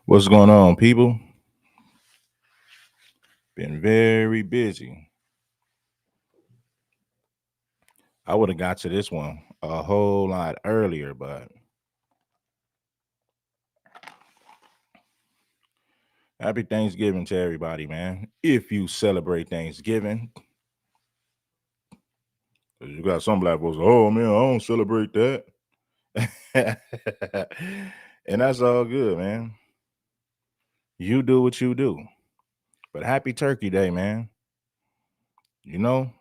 What's going on, people? Been very busy. I would have got to this one a whole lot earlier, but happy Thanksgiving to everybody, man. If you celebrate Thanksgiving, 'cause you got some black folks, oh man, I don't celebrate that. And that's all good, man. You do what you do. But happy Turkey Day, man. You know?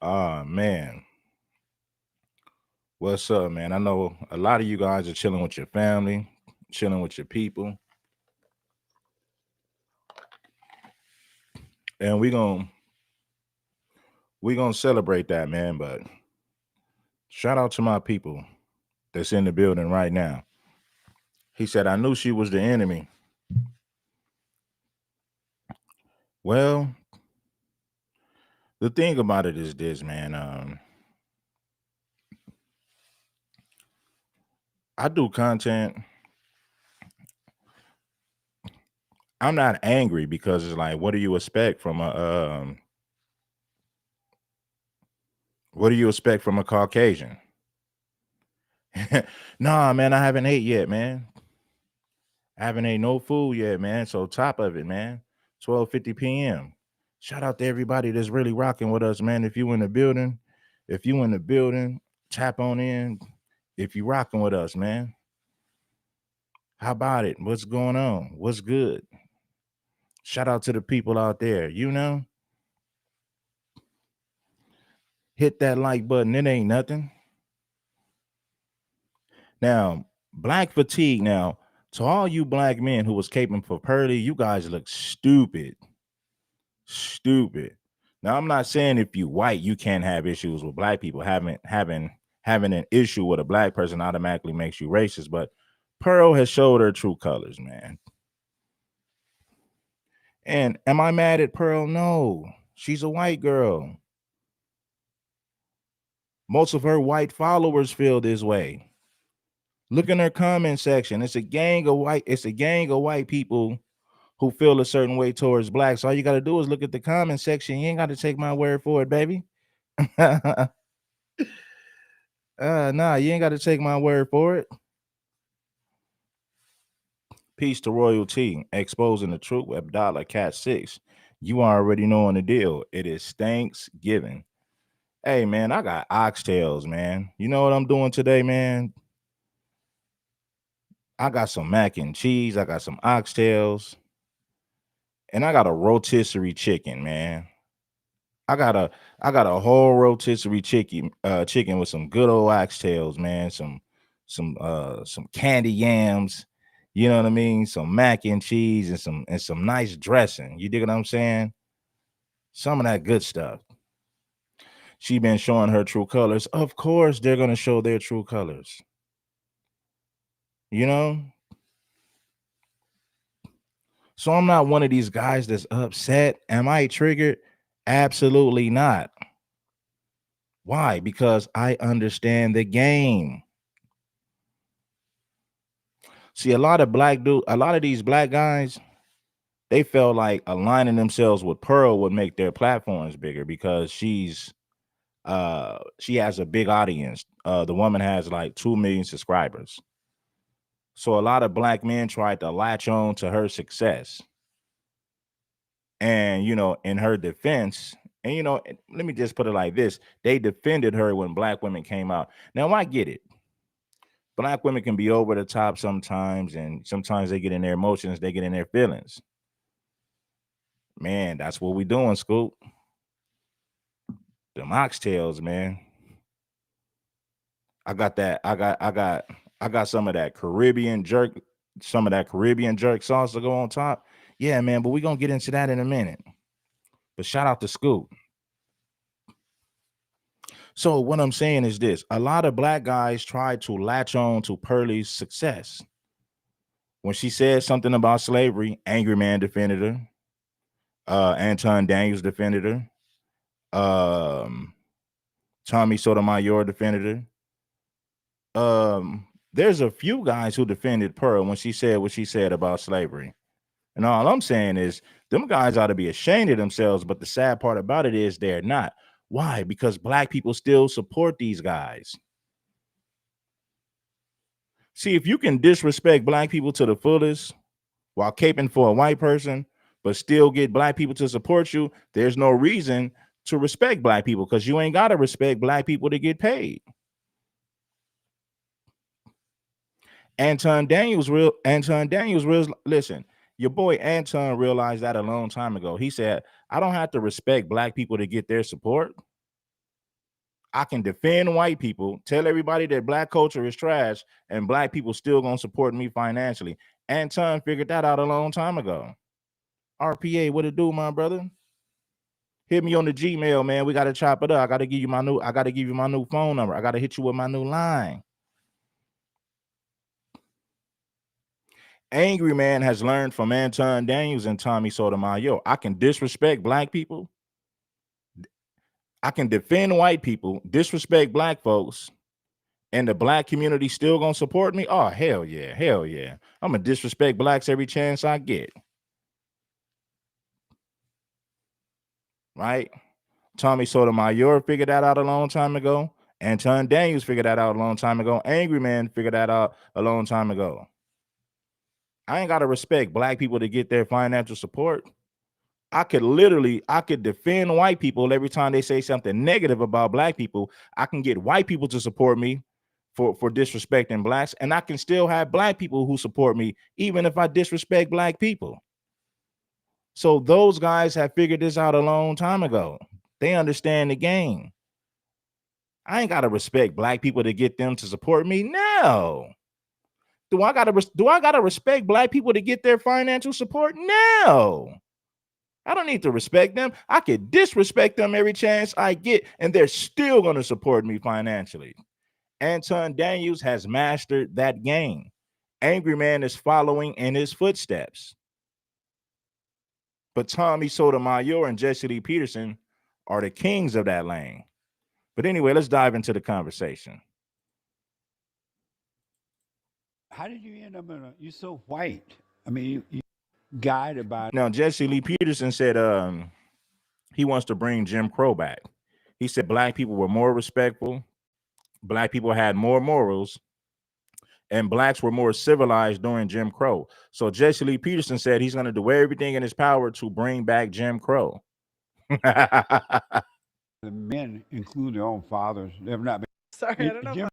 Man. What's up, man? I know a lot of you guys are chilling with your family, chilling with your people. And we gonna celebrate that, man. But shout out to my people that's in the building right now. He said, I knew she was the enemy. Well, the thing about it is this, man. I do content. I'm not angry because it's like, what do you expect from a what do you expect from a Caucasian? Nah, man, I haven't ate yet, man. I haven't ate no food yet, man. So top of it, man. 12:50 p.m. Shout out to everybody that's really rocking with us, man. If you in the building, tap on in. If you rocking with us, man. How about it? What's going on? What's good? Shout out to the people out there. Hit that like button. It ain't nothing. Now, black fatigue. Now, to all you black men who was caping for Pearly, you guys look stupid. Stupid. Now, I'm not saying if you white, you can't have issues with black people. Having an issue with a black person automatically makes you racist. But Pearl has showed her true colors, man. And am I mad at Pearl? No. She's a white girl. Most of her white followers feel this way. Look in her comment section. It's a gang of white people who feel a certain way towards blacks. All you got to do is look at the comment section. You ain't got to take my word for it, baby. Nah, you ain't got to take my word for it. Peace to royalty, exposing the truth with Abdallah Cat 6. You already know on the deal. It is Thanksgiving. Hey, man, I got oxtails, man. You know what I'm doing today, man? I got some mac and cheese. I got some oxtails. And I got a rotisserie chicken, man. I got a I got a whole rotisserie chicken with some good old oxtails, man. Some candy yams, you know what I mean? Some mac and cheese and some nice dressing. You dig what I'm saying? Some of that good stuff. She been showing her true colors. Of course, they're gonna show their true colors. You know? So I'm not one of these guys that's upset. Am I triggered? Absolutely not. Why? Because I understand the game. See, a lot of these black guys, they felt like aligning themselves with Pearl would make their platforms bigger because she has a big audience. The woman has like 2 million subscribers. So a lot of black men tried to latch on to her success. And in her defense, and let me just put it like this: they defended her when black women came out. Now I get it. Black women can be over the top sometimes, and sometimes they get in their emotions, they get in their feelings. Man, that's what we doing, Scoop. The oxtails, man. I got that. I got some of that Caribbean jerk, sauce to go on top. Yeah, man, but we're gonna get into that in a minute. But shout out to Scoop. So what I'm saying is this: a lot of black guys try to latch on to Pearly's success. When she said something about slavery, Angry Man defended her. Anton Daniels defended her. Um, Tommy Sotomayor defended her. there's a few guys who defended Pearl when she said what she said about slavery. And all I'm saying is them guys ought to be ashamed of themselves. But the sad part about it is they're not. Why? Because black people still support these guys. See, if you can disrespect black people to the fullest while caping for a white person, but still get black people to support you, there's no reason to respect black people, because you ain't got to respect black people to get paid. Anton Daniels listen, your boy Anton realized that a long time ago. He said, I don't have to respect black people to get their support. I can defend white people, tell everybody that black culture is trash, and black people still gonna support me financially. Anton figured that out a long time ago. RPA, what it do, my brother? Hit me on the Gmail, man. We gotta chop it up. I gotta give you my new phone number. I gotta hit you with my new line. Angry Man has learned from Anton Daniels and Tommy Sotomayor. I can disrespect black people. I can defend white people, disrespect black folks, and the black community still gonna support me. Oh, hell yeah. Hell yeah. I'm gonna disrespect blacks every chance I get. Right? Tommy Sotomayor figured that out a long time ago. Anton Daniels figured that out a long time ago. Angry Man figured that out a long time ago. I ain't gotta respect black people to get their financial support. I could defend white people every time they say something negative about black people. I can get white people to support me for disrespecting blacks, and I can still have black people who support me even if I disrespect black people. So those guys have figured this out a long time ago. They understand the game. I ain't gotta respect black people to get them to support me. No. Do I gotta respect black people to get their financial support? No. I don't need to respect them. I could disrespect them every chance I get, and they're still going to support me financially. Anton Daniels has mastered that game. Angry Man is following in his footsteps. But Tommy Sotomayor and Jesse Lee Peterson are the kings of that lane. But anyway, let's dive into the conversation. How did you end up you're so white? I mean, you guided by. Now, Jesse Lee Peterson said he wants to bring Jim Crow back. He said black people were more respectful, black people had more morals, and blacks were more civilized during Jim Crow. So Jesse Lee Peterson said he's going to do everything in his power to bring back Jim Crow. The men include their own fathers. They've not been. Sorry, I don't know.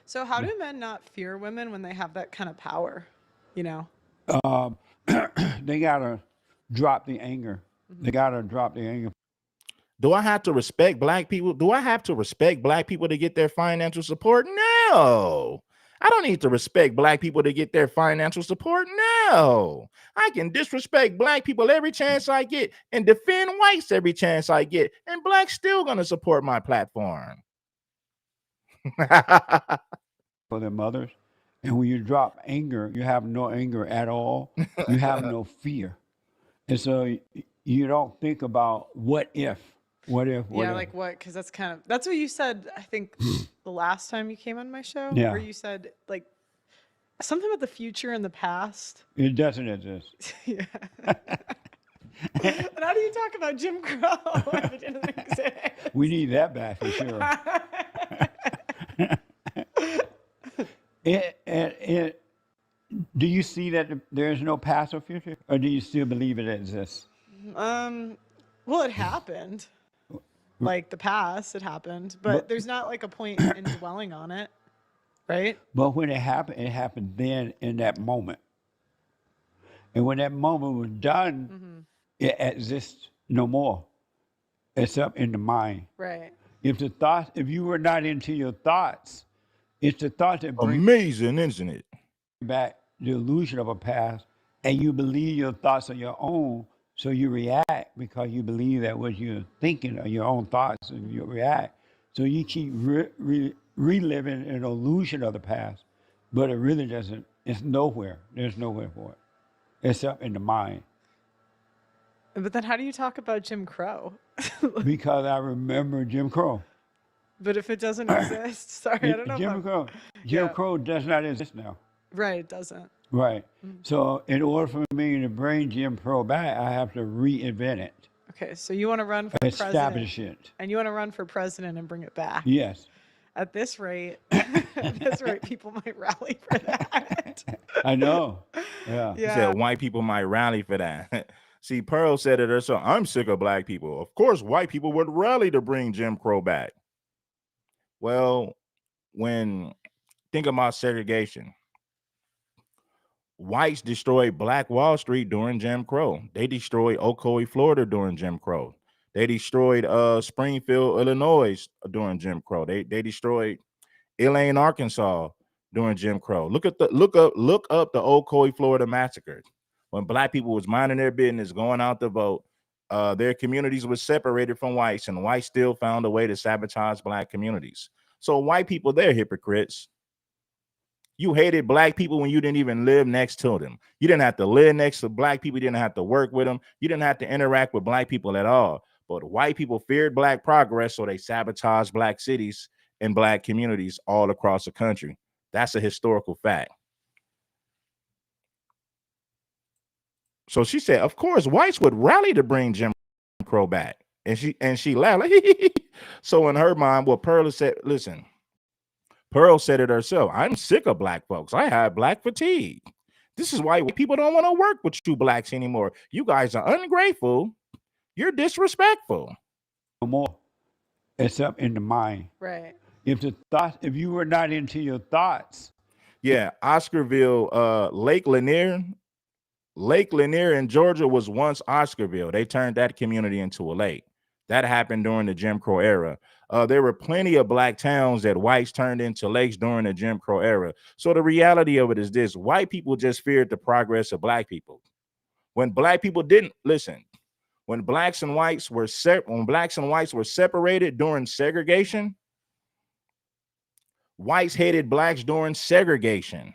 So how do men not fear women when they have that kind of power? You know? They gotta drop the anger. Mm-hmm. They gotta drop the anger. Do I have to respect black people? Do I have to respect black people to get their financial support? No. I don't need to respect black people to get their financial support. No. I can disrespect black people every chance I get and defend whites every chance I get, and blacks still gonna support my platform. For their mothers. And when you drop anger, you have no anger at all. You have no fear. And so you don't think about what if. Yeah, like what? Because that's what you said, I think, the last time you came on my show. Yeah. Where you said, like, something about the future and the past. It doesn't exist. Yeah. And how do you talk about Jim Crow if it doesn't exist? We need that back for sure. Do you see that there is no past or future, or do you still believe it exists? Well, it happened. Like the past, it happened, but there's not like a point in dwelling on it, right? But when it happened then in that moment. And when that moment was done, it exists no more. It's up in the mind. Right. If you were not into your thoughts, it's the thought that brings amazing, isn't it? Back the illusion of a past, and you believe your thoughts are your own, so you react because you believe that what you're thinking are your own thoughts, and you react. So you keep reliving an illusion of the past, but it really doesn't. It's nowhere. There's nowhere for it. It's up in the mind. But then how do you talk about Jim Crow? Because I remember Jim Crow. But if it doesn't exist, sorry, I don't know if Jim I'm. Crow, Jim Yeah, Crow does not exist now. right. It doesn't. Right. Mm. So in order for me to bring Jim Crow back, I have to reinvent it, Okay, so you want to run for president, establish it. and you want to run for president and bring it back. Yes. At this rate, at this rate, people might rally for that. I know. Yeah. He said Yeah. white people might rally for that. See, Pearl said it herself. I'm sick of black people. Of course, white people would rally to bring Jim Crow back. Well, when think about segregation, whites destroyed Black Wall Street during Jim Crow. They destroyed Ocoee, Florida during Jim Crow. They destroyed Springfield, Illinois during Jim Crow. They destroyed Elaine, Arkansas during Jim Crow. Look up the Ocoee, Florida massacre. When black people was minding their business, going out to vote, their communities were separated from whites, and whites still found a way to sabotage black communities. So white people, they're hypocrites. You hated black people when you didn't even live next to them. You didn't have to live next to black people. You didn't have to work with them. You didn't have to interact with black people at all. But white people feared black progress, so they sabotaged black cities and black communities all across the country. That's a historical fact. So she said, of course, whites would rally to bring Jim Crow back. And she laughed. So in her mind, what Pearl said, listen, Pearl said it herself. I'm sick of black folks. I have black fatigue. This is why people don't want to work with you blacks anymore. You guys are ungrateful. You're disrespectful. No more. Except in the mind. Right. If you were not into your thoughts, Yeah, Oscarville, Lake Lanier in Georgia was once Oscarville. They turned that community into a lake. That happened during the Jim Crow era. There were plenty of black towns that whites turned into lakes during the Jim Crow era. So the reality of it is this: white people just feared the progress of black people. When black people didn't listen, when blacks and whites were separated during segregation, whites hated blacks during segregation.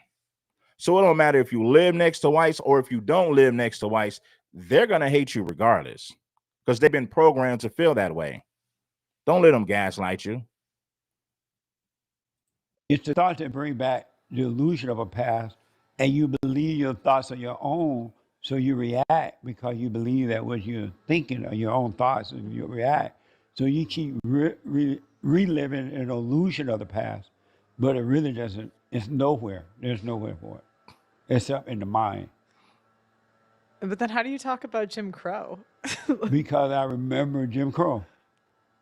So it don't matter if you live next to whites or if you don't live next to whites, they're gonna hate you regardless because they've been programmed to feel that way. Don't let them gaslight you. it's the thoughts that bring back the illusion of a past, and you believe your thoughts are your own, so you react because you believe that what you're thinking are your own thoughts, and you react. So you keep reliving an illusion of the past, but it really doesn't. It's nowhere. There's nowhere for it, except in the mind. But then how do you talk about Jim Crow? Because I remember Jim Crow.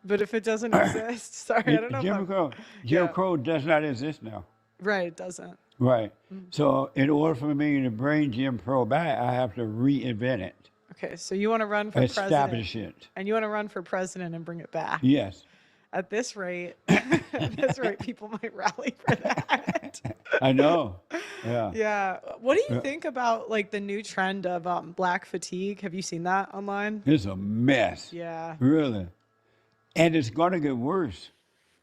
But if it doesn't exist, sorry, I don't know if Jim I'm. Crow. Jim Yeah. Crow does not exist now. Right. It doesn't. Right. So in order for me to bring Jim Crow back, I have to reinvent it, Okay, so you want to run for president, establish it. and you want to run for president and bring it back. Yes. At this rate, at this rate, people might rally for that. I know. Yeah. Yeah. What do you Yeah. think about like the new trend of black fatigue? Have you seen that online? It's a mess. Yeah. Really. And it's going to get worse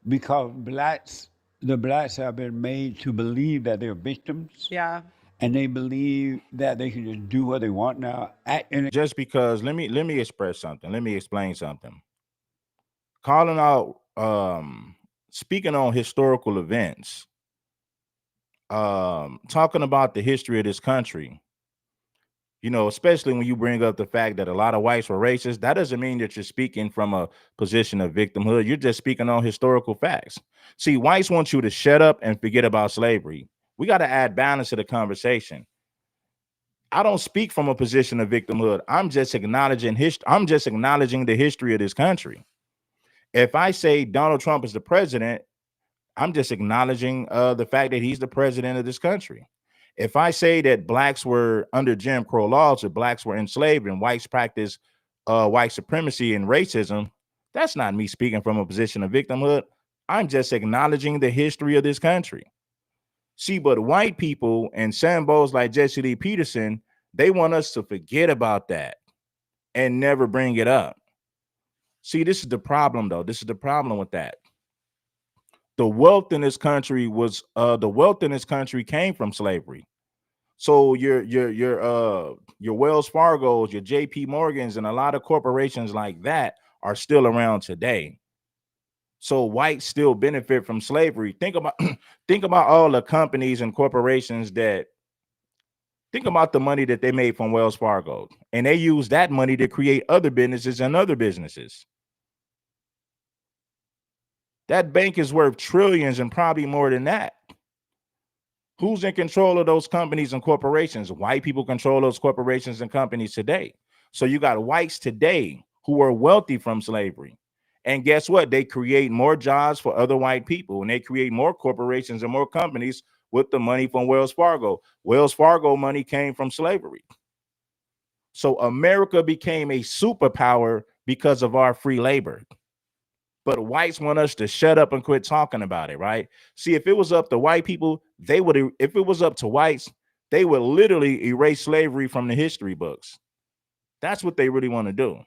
because the blacks have been made to believe that they're victims, Yeah. and they believe that they can just do what they want now. Just because let me express something. Let me explain something. Calling out speaking on historical events, talking about the history of this country, especially when you bring up the fact that a lot of whites were racist, that doesn't mean that you're speaking from a position of victimhood. You're just speaking on historical facts. See, whites want you to shut up and forget about slavery. We got to add balance to the conversation. I don't speak from a position of victimhood. I'm just acknowledging the history of this country. If I say Donald Trump is the president, I'm just acknowledging the fact that he's the president of this country. If I say that blacks were under Jim Crow laws or blacks were enslaved and whites practice white supremacy and racism, that's not me speaking from a position of victimhood. I'm just acknowledging the history of this country. See, but white people and Sambos like Jesse Lee Peterson, they want us to forget about that and never bring it up. See, this is the problem, though. This is the problem with that. The wealth in this country came from slavery. So your Wells Fargo's, your JP Morgans, and a lot of corporations like that are still around today. So whites still benefit from slavery. Think about think about all the companies and corporations that think about the money that they made from Wells Fargo. And they use that money to create other businesses and other businesses. That bank is worth trillions and probably more than that. Who's in control of those companies and corporations? White people control those corporations and companies today. So you got whites today who are wealthy from slavery. And guess what? They create more jobs for other white people, and they create more corporations and more companies with the money from Wells Fargo. Wells Fargo money came from slavery. So America became a superpower because of our free labor. But whites want us to shut up and quit talking about it, right? See, if it was up to white people, they would, if it was up to whites, they would literally erase slavery from the history books. That's what they really want to do.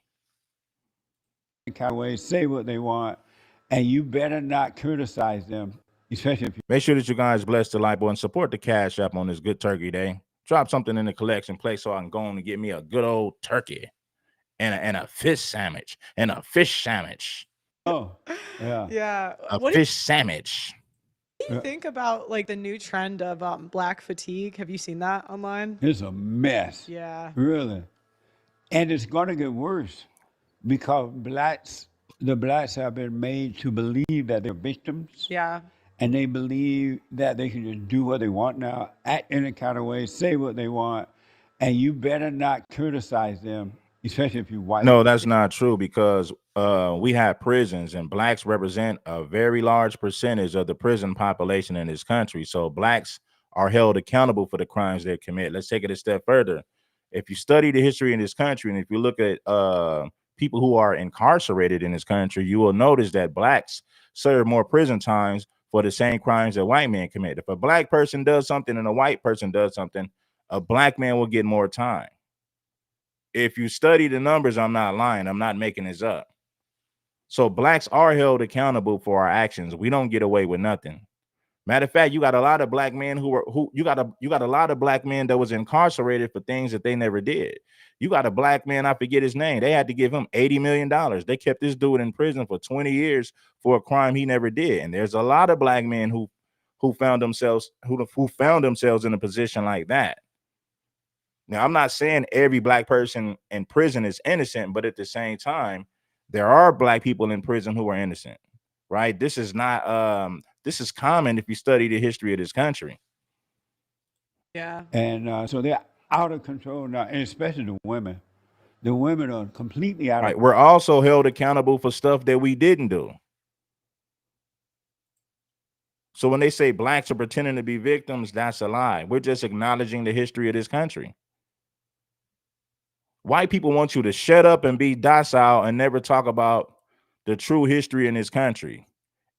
Kind of way, say what they want, and you better not criticize them, especially if you. Make sure that you guys bless the like button, support the Cash App on this Good Turkey Day. Drop something in the collection plate so I can go on and get me a good old turkey and a fish sandwich and a fish sandwich. Oh, yeah. Yeah. A What do fish sandwich. you think about like the new trend of black fatigue? Have you seen that online? It's a mess. Yeah. Really. And it's going to get worse because the blacks have been made to believe that they're victims. Yeah. And they believe that they can just do what they want now, act in a kind of way, say what they want, and you better not criticize them, especially if you're white. No, that's not true because we have prisons and blacks represent a very large percentage of the prison population in this country. So blacks are held accountable for the crimes they commit. Let's take it a step further. If you study the history in this country and if you look at people who are incarcerated in this country, you will notice that blacks serve more prison times for the same crimes that white men commit. If a black person does something and a white person does something, a black man will get more time. If you study the numbers, I'm not lying. I'm not making this up. So blacks are held accountable for our actions. We don't get away with nothing. Matter of fact, you got a lot of black men you got a lot of black men that was incarcerated for things that they never did. You got a black man, I forget his name. They had to give him $80 million. They kept this dude in prison for 20 years for a crime he never did. And there's a lot of black men who found themselves in a position like that. Now, I'm not saying every black person in prison is innocent, but at the same time, there are black people in prison who are innocent, right? This is not this is common if you study the history of this country. Yeah. And so they're out of control now, and especially the women. The women are completely out Right. of. We're also held accountable for stuff that we didn't do. So when they say blacks are pretending to be victims, that's a lie. We're just acknowledging the history of this country. White people want you to shut up and be docile and never talk about the true history in this country.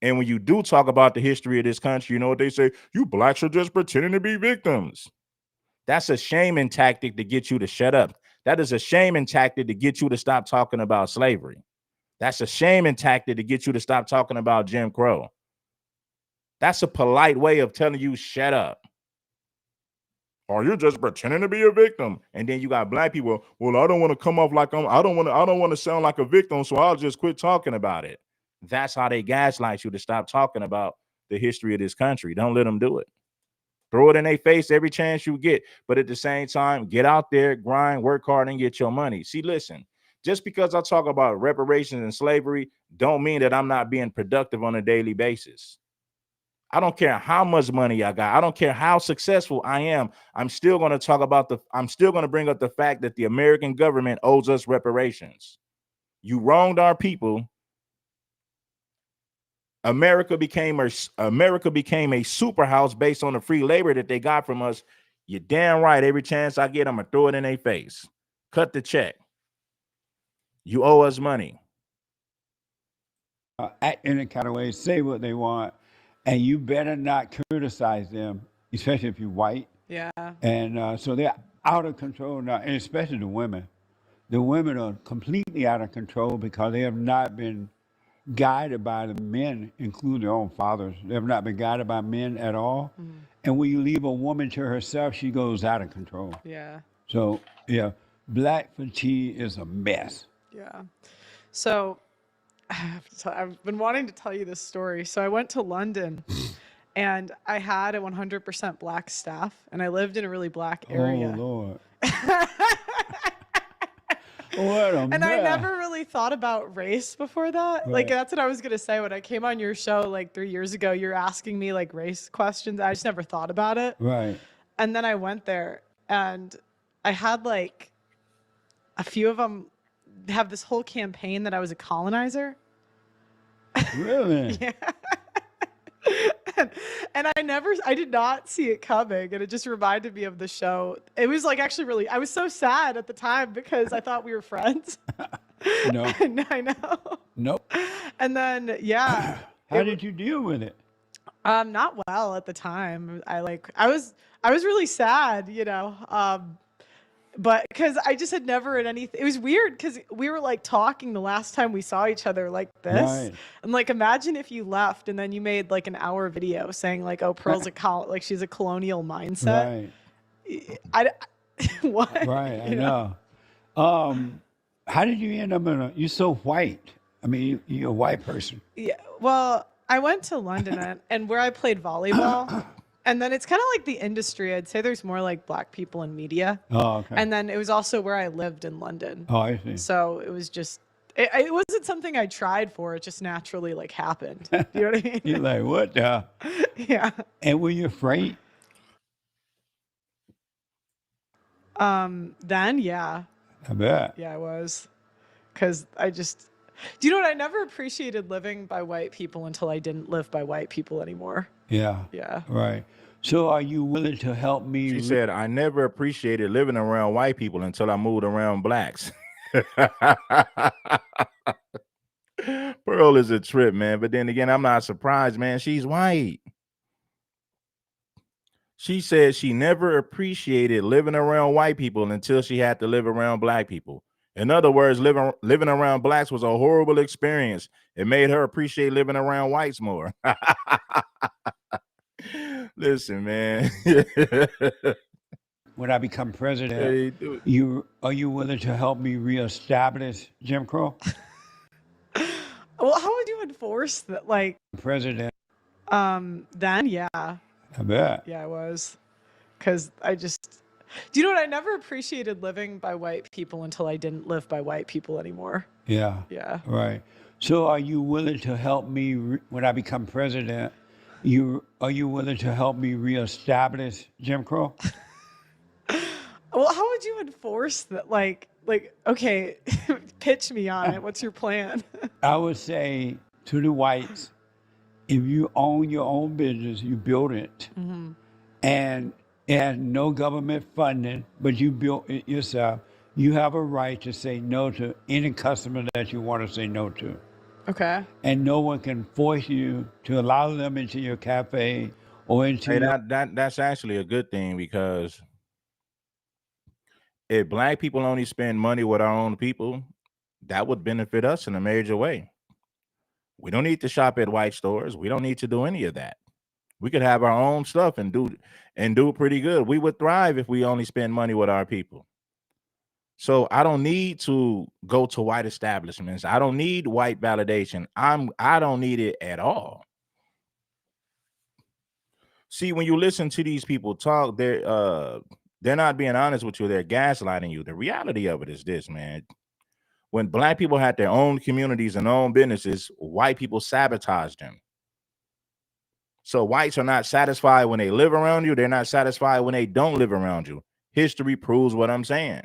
And when you do talk about the history of this country, you know what they say? You blacks are just pretending to be victims. That's a shaming tactic to get you to shut up. That is a shaming tactic to get you to stop talking about slavery. That's a shaming tactic to get you to stop talking about Jim Crow. That's a polite way of telling you shut up. Or you're just pretending to be a victim. And then you got black people, well, I don't want to come off like I don't want to sound like a victim, so I'll just quit talking about it. That's how they gaslight you to stop talking about the history of this country. Don't let them do it. Throw it in their face every chance you get. But at the same time, get out there, grind, work hard, and get your money. See, listen, just because I talk about reparations and slavery don't mean that I'm not being productive on a daily basis. I don't care how much money I got. I don't care how successful I am. I'm still going to bring up the fact that the American government owes us reparations. You wronged our people. America became a super house based on the free labor that they got from us. You're damn right. Every chance I get, I'm going to throw it in their face. Cut the check. You owe us money. Act in a kind of way, say what they want, and you better not criticize them, especially if you're white. Yeah. And so they're out of control now, and especially the women. The women are completely out of control because they have not been guided by the men, including their own fathers. They have not been guided by men at all. Mm-hmm. And when you leave a woman to herself, she goes out of control. Yeah. So, yeah, black fatigue is a mess. Yeah. So I've been wanting to tell you this story. So I went to London and I had a 100% black staff and I lived in a really black Oh area. Lord. What a And I mess. never really thought about race before that. Like, Right. that's what I was going to say when I came on your show like 3 years ago. You're asking me like race questions. I just never thought about it. Right. And then I went there and I had like a few of them have this whole campaign that I was a colonizer. Really? Yeah. And I did not see it coming. And it just reminded me of the show. It was like actually really, I was so sad at the time because I thought we were friends. No. I know. Nope. And then, yeah. How did you deal with it? Not well at the time. I was really sad, you know. But because I just had never in anything, it was weird because we were like talking the last time we saw each other like this. Right. And like, imagine if you left and then you made like an hour video saying like, oh, Pearl's like she's a colonial mindset. Right. I, what? Right. I You know. How did you end up you're so white. I mean, you're a white person. Yeah. Well, I went to London and where I played volleyball. And then it's kind of like the industry. I'd say there's more like black people in media. Oh, okay. And then it was also where I lived in London. Oh, I see. So it was just, it wasn't something I tried for. It just naturally like happened. You know what I mean? You're like, what the? Yeah. And were you afraid? Then, yeah. I bet. Yeah, I was. Because do you know what? I never appreciated living by white people until I didn't live by white people anymore. Yeah. Yeah. Right. So are you willing to help me? She said, I never appreciated living around white people until I moved around blacks. Pearl is a trip, man. But then again, I'm not surprised, man. She's white. She said she never appreciated living around white people until she had to live around black people. In other words, living around blacks was a horrible experience. It made her appreciate living around whites more. Listen, man. When I become president, Hey, dude. are you willing to help me reestablish Jim Crow? Well, how would you enforce that? Like, President. then, yeah. I bet. Yeah, I was. Because do you know what? I never appreciated living by white people until I didn't live by white people anymore. Yeah. Yeah. Right. So are you willing to help me when I become president? Are you willing to help me reestablish Jim Crow? Well, how would you enforce that? Like, okay, pitch me on it. What's your plan? I would say to the whites, if you own your own business, you build it, and it has no government funding, but you built it yourself. You have a right to say no to any customer that you want to say no to. Okay. And no one can force you to allow them into your cafe or into Hey, your... that's actually a good thing, because if black people only spend money with our own people, that would benefit us in a major way. We don't need to shop at white stores. We don't need to do any of that. We could have our own stuff and do pretty good. We would thrive if we only spend money with our people. So I don't need to go to white establishments. I don't need white validation. I don't need it at all. See, when you listen to these people talk, they're not being honest with you. They're gaslighting you. The reality of it is this, man. When black people had their own communities and own businesses, white people sabotaged them. So whites are not satisfied when they live around you. They're not satisfied when they don't live around you. History proves what I'm saying.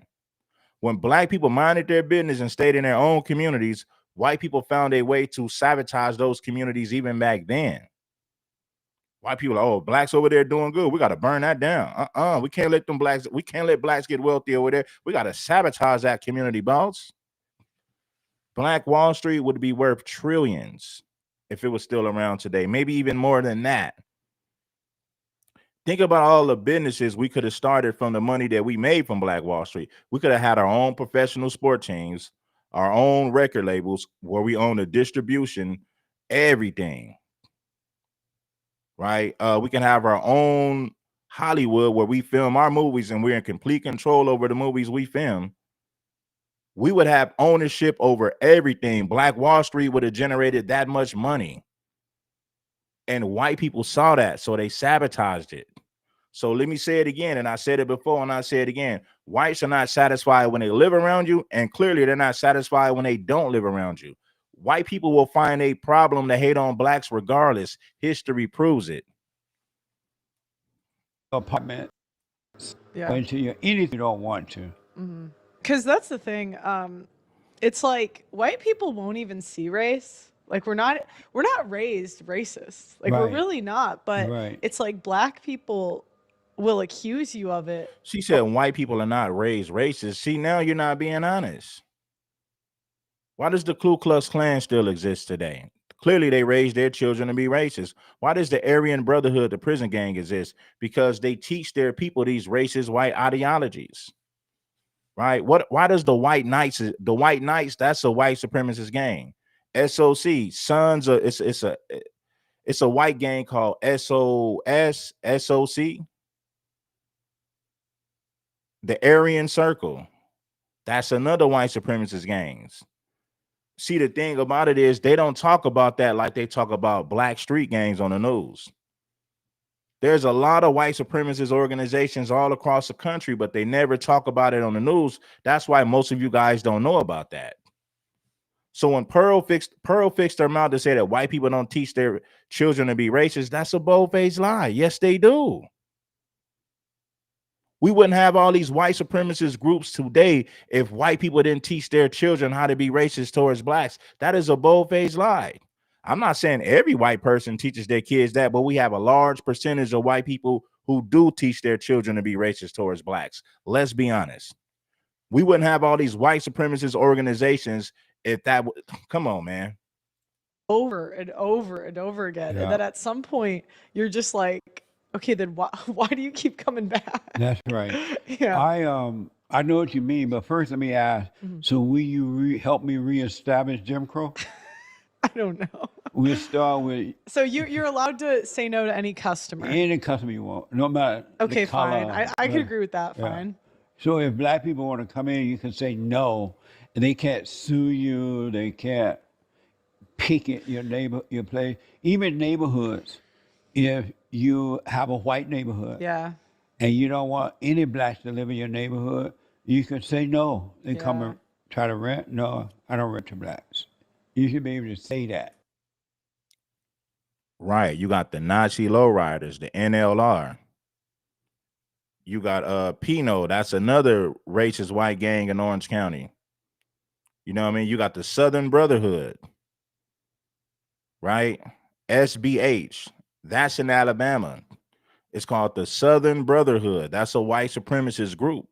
When black people minded their business and stayed in their own communities, white people found a way to sabotage those communities even back then. White people are, oh, blacks over there doing good. We got to burn that down. We can't let blacks get wealthy over there. We got to sabotage that community, boss. Black Wall Street would be worth trillions if it was still around today, maybe even more than that. Think about all the businesses we could have started from the money that we made from Black Wall Street. We could have had our own professional sport teams, our own record labels where we own the distribution, everything. Right? We can have our own Hollywood where we film our movies and we're in complete control over the movies we film. We would have ownership over everything. Black Wall Street would have generated that much money. And white people saw that, so they sabotaged it. So let me say it again, and I said it before, and I say it again. Whites are not satisfied when they live around you, and clearly they're not satisfied when they don't live around you. White people will find a problem to hate on blacks regardless. History proves it. Apartment Yeah. until you anything you don't want to. Because that's the thing. It's like white people won't even see race. Like we're not raised racist. Like we're Right. really not. But Right. it's like black people will accuse you of it. She said white people are not raised racist. See, now you're not being honest. Why does the Ku Klux Klan still exist today? Clearly, they raised their children to be racist. Why does the Aryan Brotherhood, the prison gang, exist? Because they teach their people these racist white ideologies. Right? Why does the white knights, that's a white supremacist gang. SOC, Sons of it's a white gang called SOC, the Aryan Circle. That's another white supremacist gangs. See, the thing about it is they don't talk about that like they talk about black street gangs on the news. There's a lot of white supremacist organizations all across the country, but they never talk about it on the news. That's why most of you guys don't know about that. So when Pearl fixed her mouth to say that white people don't teach their children to be racist, that's a bold-faced lie. Yes, they do. We wouldn't have all these white supremacist groups today if white people didn't teach their children how to be racist towards blacks. That is a bold-faced lie. I'm not saying every white person teaches their kids that, but we have a large percentage of white people who do teach their children to be racist towards blacks. Let's be honest. We wouldn't have all these white supremacist organizations if that would come on, man. Over and over and over again. Yeah. And then at some point you're just like, okay, then why do you keep coming back? That's right. Yeah. I know what you mean, but first let me ask. Mm-hmm. So will you help me reestablish Jim Crow? I don't know. We'll start with So you're allowed to say no to any customer. any customer you want, no matter Okay, the color. fine. I could agree with that. Yeah. Fine. So if black people want to come in, you can say no, and they can't sue you. They can't picket your place, even neighborhoods. If you have a white neighborhood Yeah. and you don't want any blacks to live in your neighborhood, you can say no. They come Yeah. and try to rent. No, I don't rent to blacks. You should be able to say that. Right. You got the Nazi lowriders, the NLR. You got Pino, that's another racist white gang in Orange County. You know what I mean? You got the Southern Brotherhood, right? SBH, that's in Alabama. It's called the Southern Brotherhood. That's a white supremacist group.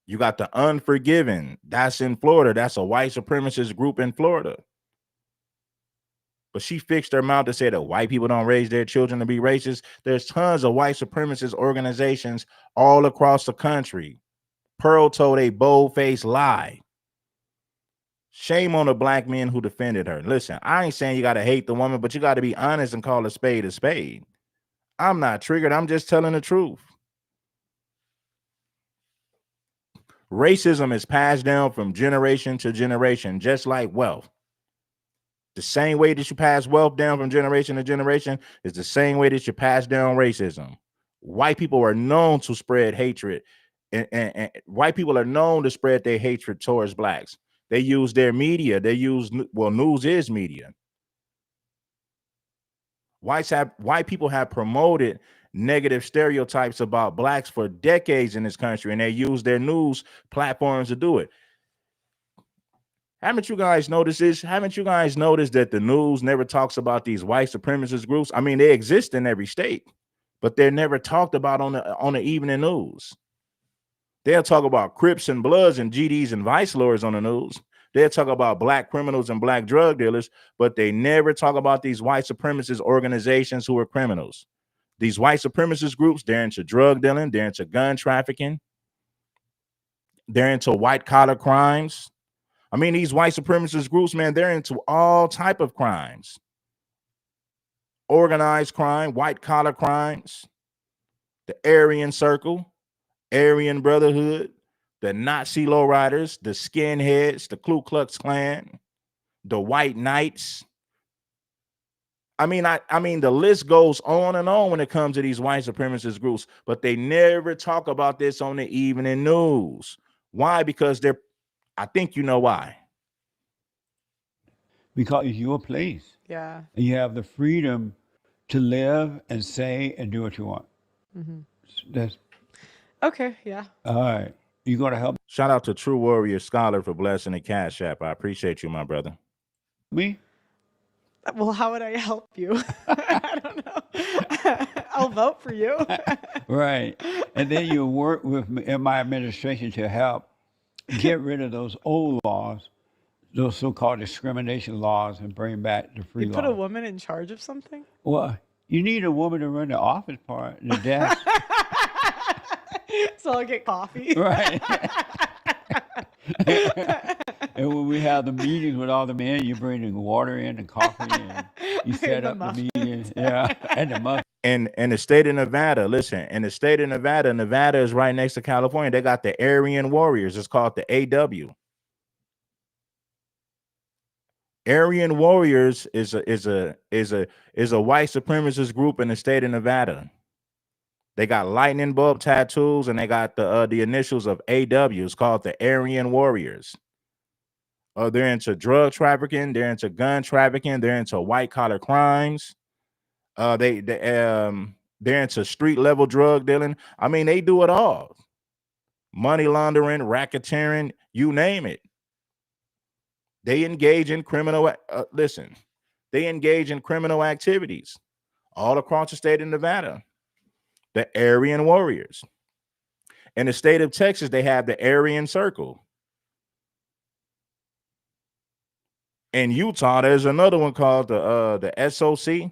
You got the Unforgiven, that's in Florida. That's a white supremacist group in Florida. But she fixed her mouth to say that white people don't raise their children to be racist. There's tons of white supremacist organizations all across the country. Pearl told a bold-faced lie. Shame on the black men who defended her. Listen, I ain't saying you got to hate the woman, but you got to be honest and call a spade a spade. I'm not triggered. I'm just telling the truth. Racism is passed down from generation to generation, just like wealth. The same way that you pass wealth down from generation to generation is the same way that you pass down racism. White people are known to spread hatred, and white people are known to spread their hatred towards blacks. They use their media. News is media. White people have promoted negative stereotypes about blacks for decades in this country, and they use their news platforms to do it. Haven't you guys noticed this? Haven't you guys noticed that the news never talks about these white supremacist groups? I mean, they exist in every state, but they're never talked about on the evening news. They'll talk about Crips and Bloods and GDs and Vice Lords on the news. They'll talk about black criminals and black drug dealers, but they never talk about these white supremacist organizations who are criminals. These white supremacist groups, they're into drug dealing, they're into gun trafficking, they're into white collar crimes. I mean, these white supremacist groups, man, they're into all type of crimes. Organized crime, white collar crimes, the Aryan Circle, Aryan Brotherhood, the Nazi lowriders, the skinheads, the Ku Klux Klan, the white knights. I mean, the list goes on and on when it comes to these white supremacist groups, but they never talk about this on the evening news. Why? Because I think you know why. Because it's your place. Yeah. And you have the freedom to live and say and do what you want. That's Okay. Yeah. all right. You gonna help Shout out to True Warrior Scholar for blessing the Cash App. I appreciate you, my brother. me? Well, how would I help you? I don't know. I'll vote for you. Right. And then you work with me in my administration to help get rid of those old laws, those so-called discrimination laws, and bring back the free You put a laws. woman in charge of something? Well, you need a woman to run the office part, the desk. So I'll get coffee. Right. And when we have the meetings with all the men, you bring the water in and coffee, and you set the up the muffins. meeting. Yeah, and the muffins. In the state of Nevada, listen, in the state of Nevada, Nevada is right next to California. They got the Aryan Warriors. It's called the AW. Aryan Warriors is a white supremacist group in the state of Nevada. They got lightning bulb tattoos and they got the initials of AW. It's called the Aryan Warriors. They're into drug trafficking, they're into gun trafficking, they're into white collar crimes. They're into street level drug dealing. I mean, they do it all. Money laundering, racketeering, you name it. They engage in criminal. They engage in criminal activities all across the state of Nevada. The Aryan Warriors. In the state of Texas, they have the Aryan Circle. In Utah, there's another one called the SOC,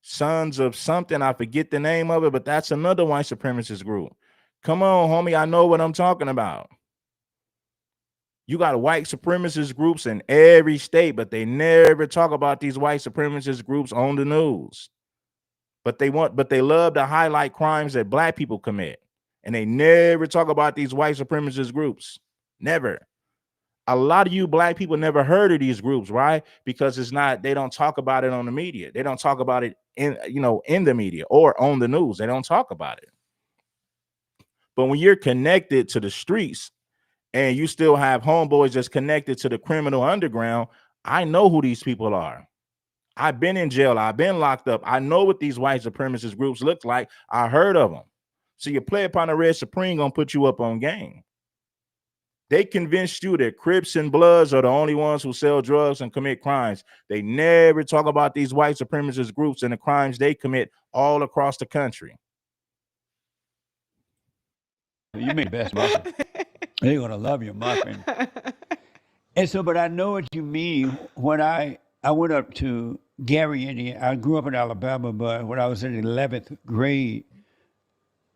Sons of something. I forget the name of it, but that's another white supremacist group. Come on, homie, I know what I'm talking about. You got white supremacist groups in every state, but they never talk about these white supremacist groups on the news. But they love to highlight crimes that black people commit. And they never talk about these white supremacist groups. Never. A lot of you black people never heard of these groups, right? Because they don't talk about it on the media. They don't talk about it in the media or on the news. They don't talk about it. But when you're connected to the streets and you still have homeboys that's connected to the criminal underground, I know who these people are. I've been in jail. I've been locked up. I know what these white supremacist groups look like. I heard of them. So you play upon the Red Supreme gonna put you up on game. They convinced you that Crips and Bloods are the only ones who sell drugs and commit crimes. They never talk about these white supremacist groups and the crimes they commit all across the country. You make the best muffin. They're gonna love your muffin. And so, but I know what you mean. When I went up to Gary, Indiana. I grew up in Alabama, but when I was in 11th grade,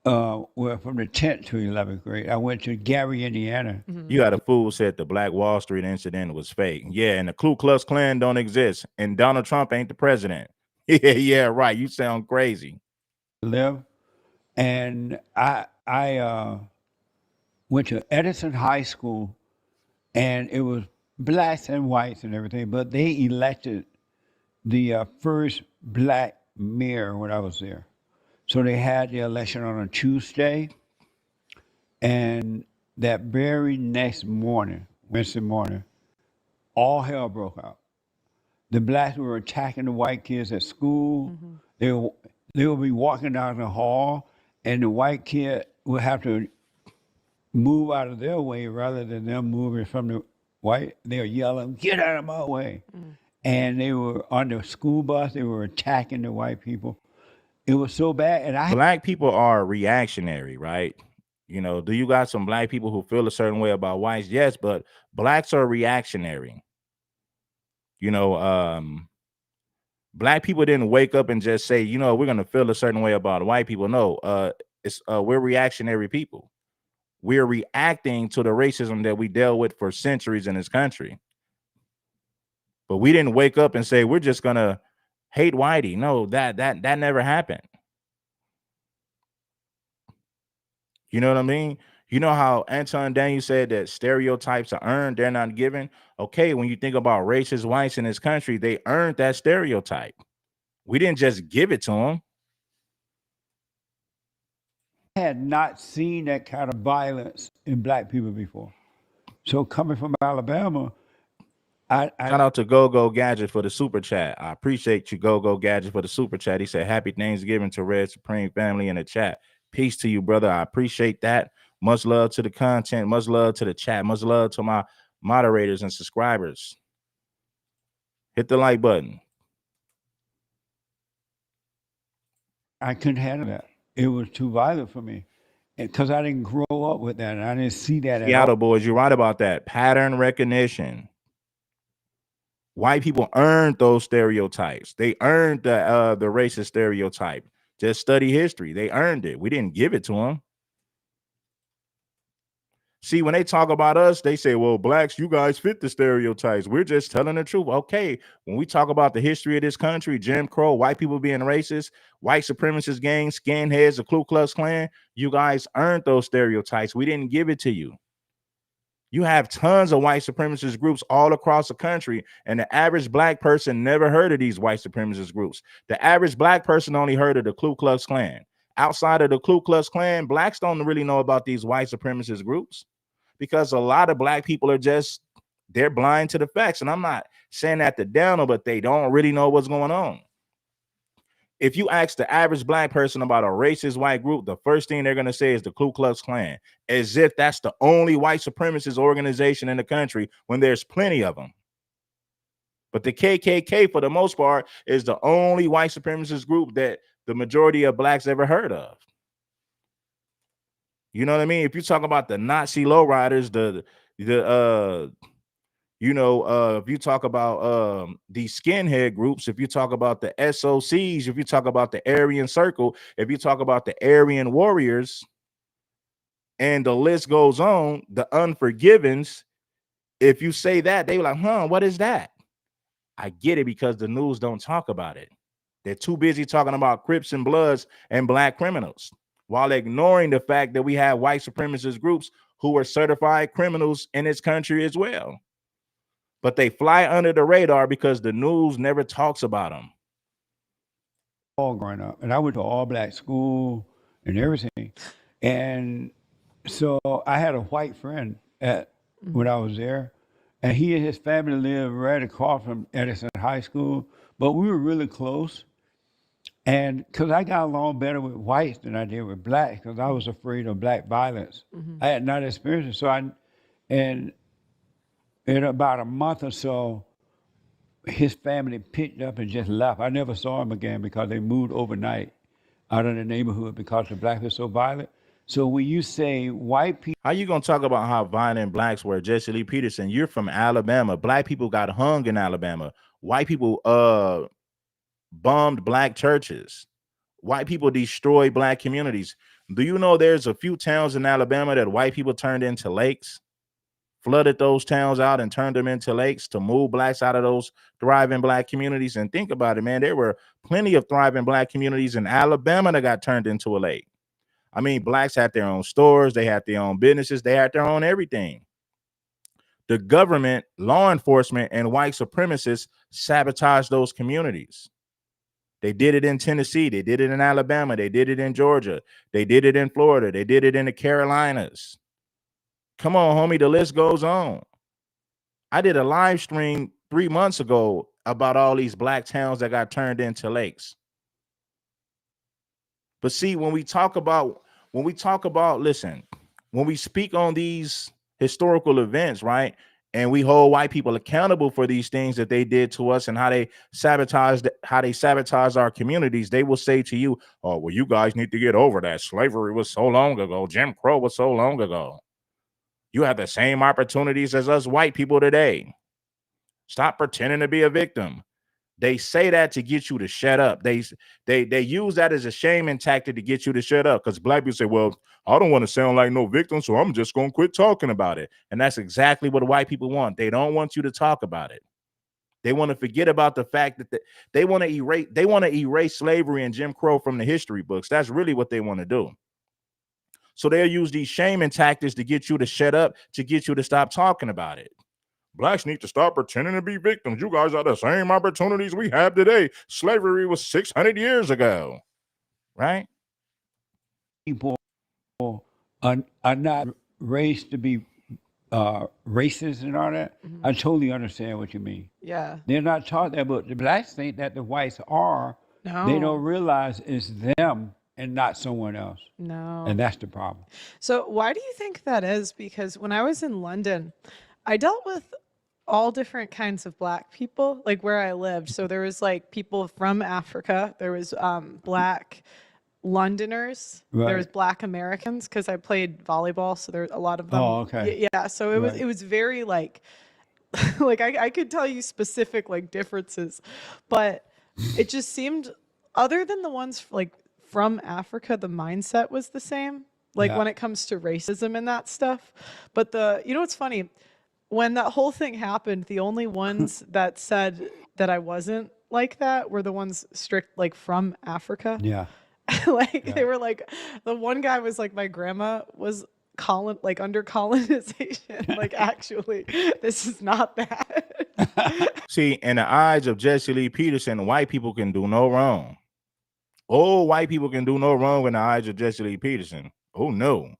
well, from the 10th to 11th grade, I went to Gary, Indiana. You got a fool said the Black Wall Street incident was fake. Yeah, and the Ku Klux Klan don't exist, and Donald Trump ain't the president. Yeah, right. You sound crazy. Live, and I went to Edison High School, and it was blacks and whites and everything, but they elected the first black mayor when I was there. So they had the election on a Tuesday, and that very next morning, Wednesday morning, all hell broke out. The blacks were attacking the white kids at school. They would be walking down the hall, and the white kid would have to move out of their way rather than them moving from the white. They were yelling, "Get out of my way!" And they were on the school bus. They were attacking the white people. It was so bad, and Black people are reactionary, right? Do you got some black people who feel a certain way about whites? Yes, but blacks are reactionary. Black people didn't wake up and just say, we're gonna feel a certain way about white people. No, we're reactionary people. We're reacting to the racism that we dealt with for centuries in this country. But we didn't wake up and say we're just gonna hate whitey. No, that never happened. You know what I mean? You know how Anton Daniel said that stereotypes are earned, they're not given? Okay, when you think about racist whites in this country, they earned that stereotype. We didn't just give it to them. I had not seen that kind of violence in black people before. So coming from Alabama, I Shout out to Go Go Gadget for the super chat. I appreciate you, Go Go Gadget, for the super chat. He said, "Happy Thanksgiving to Red Supreme family in the chat. Peace to you, brother. I appreciate that. Much love to the content. Much love to the chat. Much love to my moderators and subscribers. Hit the like button." I couldn't handle that. It was too violent for me because I didn't grow up with that, and I didn't see that at all. Seattle boys, you're right about that. Pattern recognition. White people earned those stereotypes. They earned the racist stereotype. Just study history. They earned it. We didn't give it to them. See, when they talk about us, they say, well, blacks, you guys fit the stereotypes. We're just telling the truth. Okay, when we talk about the history of this country, Jim Crow, white people being racist, white supremacist gangs, skinheads, the Ku Klux Klan, you guys earned those stereotypes. We didn't give it to you. You have tons of white supremacist groups all across the country, and the average black person never heard of these white supremacist groups. The average black person only heard of the Ku Klux Klan. Outside of the Ku Klux Klan, blacks don't really know about these white supremacist groups, because a lot of black people are just, they're blind to the facts. And I'm not saying that to down them, but they don't really know what's going on. If you ask the average black person about a racist white group, the first thing they're going to say is the Ku Klux Klan, as if that's the only white supremacist organization in the country when there's plenty of them. But the KKK, for the most part, is the only white supremacist group that the majority of blacks ever heard of. You know what I mean? If you talk about the Nazi lowriders, if you talk about these skinhead groups, if you talk about the SOCs, if you talk about the Aryan Circle, if you talk about the Aryan Warriors, and the list goes on, the Unforgivens, if you say that, they like, what is that? I get it, because the news don't talk about it. They're too busy talking about Crips and Bloods and black criminals, while ignoring the fact that we have white supremacist groups who are certified criminals in this country as well. But they fly under the radar because the news never talks about them. All growing up, and I went to all black school and everything, and so I had a white friend when I was there, and he and his family lived right across from Edison High School, but we were really close. And because I got along better with whites than I did with blacks, because I was afraid of black violence. I had not experienced it. And in about a month or so, his family picked up and just left. I never saw him again because they moved overnight out of the neighborhood because the blacks were so violent. So when you say white people, how you gonna talk about how violent blacks were? Jesse Lee Peterson, you're from Alabama. Black people got hung in Alabama. White people bombed black churches. White people destroyed black communities. Do you know there's a few towns in Alabama that white people turned into lakes? Flooded those towns out and turned them into lakes to move blacks out of those thriving black communities. And think about it, man, there were plenty of thriving black communities in Alabama that got turned into a lake. I mean, blacks had their own stores, they had their own businesses, they had their own everything. The government, law enforcement, and white supremacists sabotaged those communities. They did it in Tennessee, they did it in Alabama, they did it in Georgia, they did it in Florida, they did it in the Carolinas. Come on, homie, the list goes on. I did a live stream 3 months ago about all these black towns that got turned into lakes. But see, when we talk about, listen, when we speak on these historical events, right, and we hold white people accountable for these things that they did to us and how they sabotaged our communities, they will say to you, oh, well, you guys need to get over that. Slavery was so long ago. Jim Crow was so long ago. You have the same opportunities as us white people today. Stop pretending to be a victim. They say that to get you to shut up. They use that as a shaming tactic to get you to shut up, because black people say, well, I don't want to sound like no victim, so I'm just going to quit talking about it. And that's exactly what white people want. They don't want you to talk about it. They want to forget about the fact that they want to erase slavery and Jim Crow from the history books. That's really what they want to do. So they'll use these shaming tactics to get you to shut up, to get you to stop talking about it. Blacks need to stop pretending to be victims. You guys have the same opportunities we have today. Slavery was 600 years ago, right? People are not raised to be racist and all that. Mm-hmm. I totally understand what you mean. Yeah. They're not taught that, but the blacks think that the whites are. No. They don't realize it's them and not someone else. No. And that's the problem. So why do you think that is? Because when I was in London, I dealt with all different kinds of black people, like where I lived. So there was like people from Africa. There was black Londoners. There was Right. black Americans because I played volleyball, so there a lot of them. Oh, okay. Yeah. So it was Right. it was very like like I could tell you specific like differences, but it just seemed other than the ones like from Africa, the mindset was the same. Like Yeah. when it comes to racism and that stuff. But you know what's funny? When that whole thing happened, the only ones that said that I wasn't like that were the ones strict like from Africa. Yeah. Like they were like the one guy was like my grandma was like under colonization. Like actually, this is not that. See, in the eyes of Jesse Lee Peterson, white people can do no wrong. Oh, white people can do no wrong in the eyes of Jesse Lee Peterson. Oh no.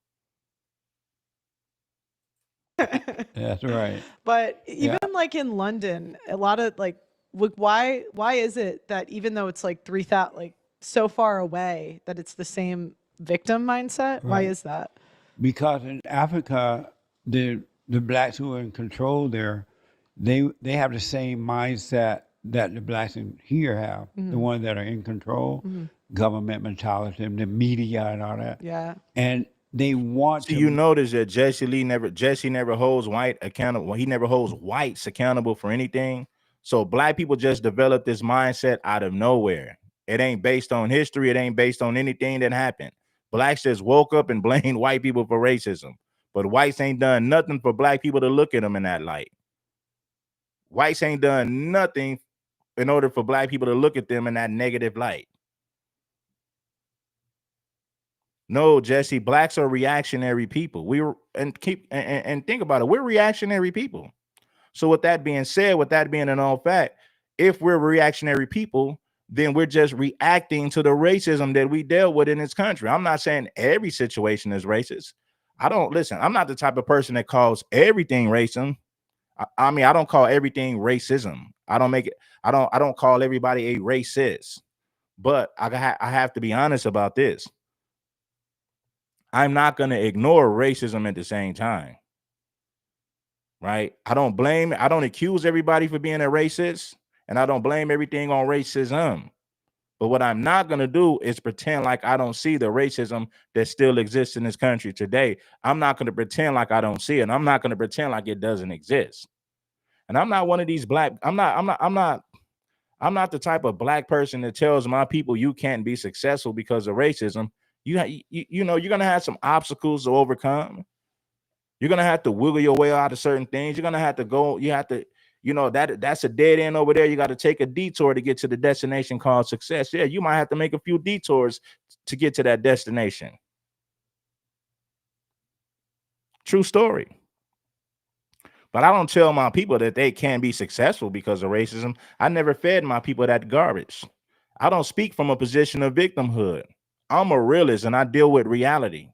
That's right. But even Yeah. like in London, a lot of like why is it that even though it's like 3,000 like so far away that it's the same victim mindset? Why Right. is that? Because in Africa, the blacks who are in control there, they have the same mindset that the blacks in here have. The ones that are in control, government mentality, the media and all that. Yeah. And they want See, to you notice that Jesse never holds white accountable. He never holds whites accountable for anything. So black people just developed this mindset out of nowhere. It ain't based on history. It ain't based on anything that happened. Blacks just woke up and blamed white people for racism. But whites ain't done nothing for black people to look at them in that light. Whites ain't done nothing in order for black people to look at them in that negative light. No, Jesse, blacks are reactionary people. And think about it. We're reactionary people. So with that being said, with that being an all fact, if we're reactionary people, then we're just reacting to the racism that we dealt with in this country. I'm not saying every situation is racist. I'm not the type of person that calls everything racism. I mean, I don't call everything racism. I don't call everybody a racist. But I have to be honest about this. I'm not going to ignore racism at the same time. Right? I don't accuse everybody for being a racist, and I don't blame everything on racism. But what I'm not going to do is pretend like I don't see the racism that still exists in this country today. I'm not going to pretend like I don't see it. I'm not going to pretend like it doesn't exist. And I'm not one of these I'm not the type of black person that tells my people you can't be successful because of racism. You know, you're going to have some obstacles to overcome. You're going to have to wiggle your way out of certain things. You're going to have to go, that's a dead end over there. You got to take a detour to get to the destination called success. Yeah, you might have to make a few detours to get to that destination. True story. But I don't tell my people that they can't be successful because of racism. I never fed my people that garbage. I don't speak from a position of victimhood. I'm a realist and I deal with reality.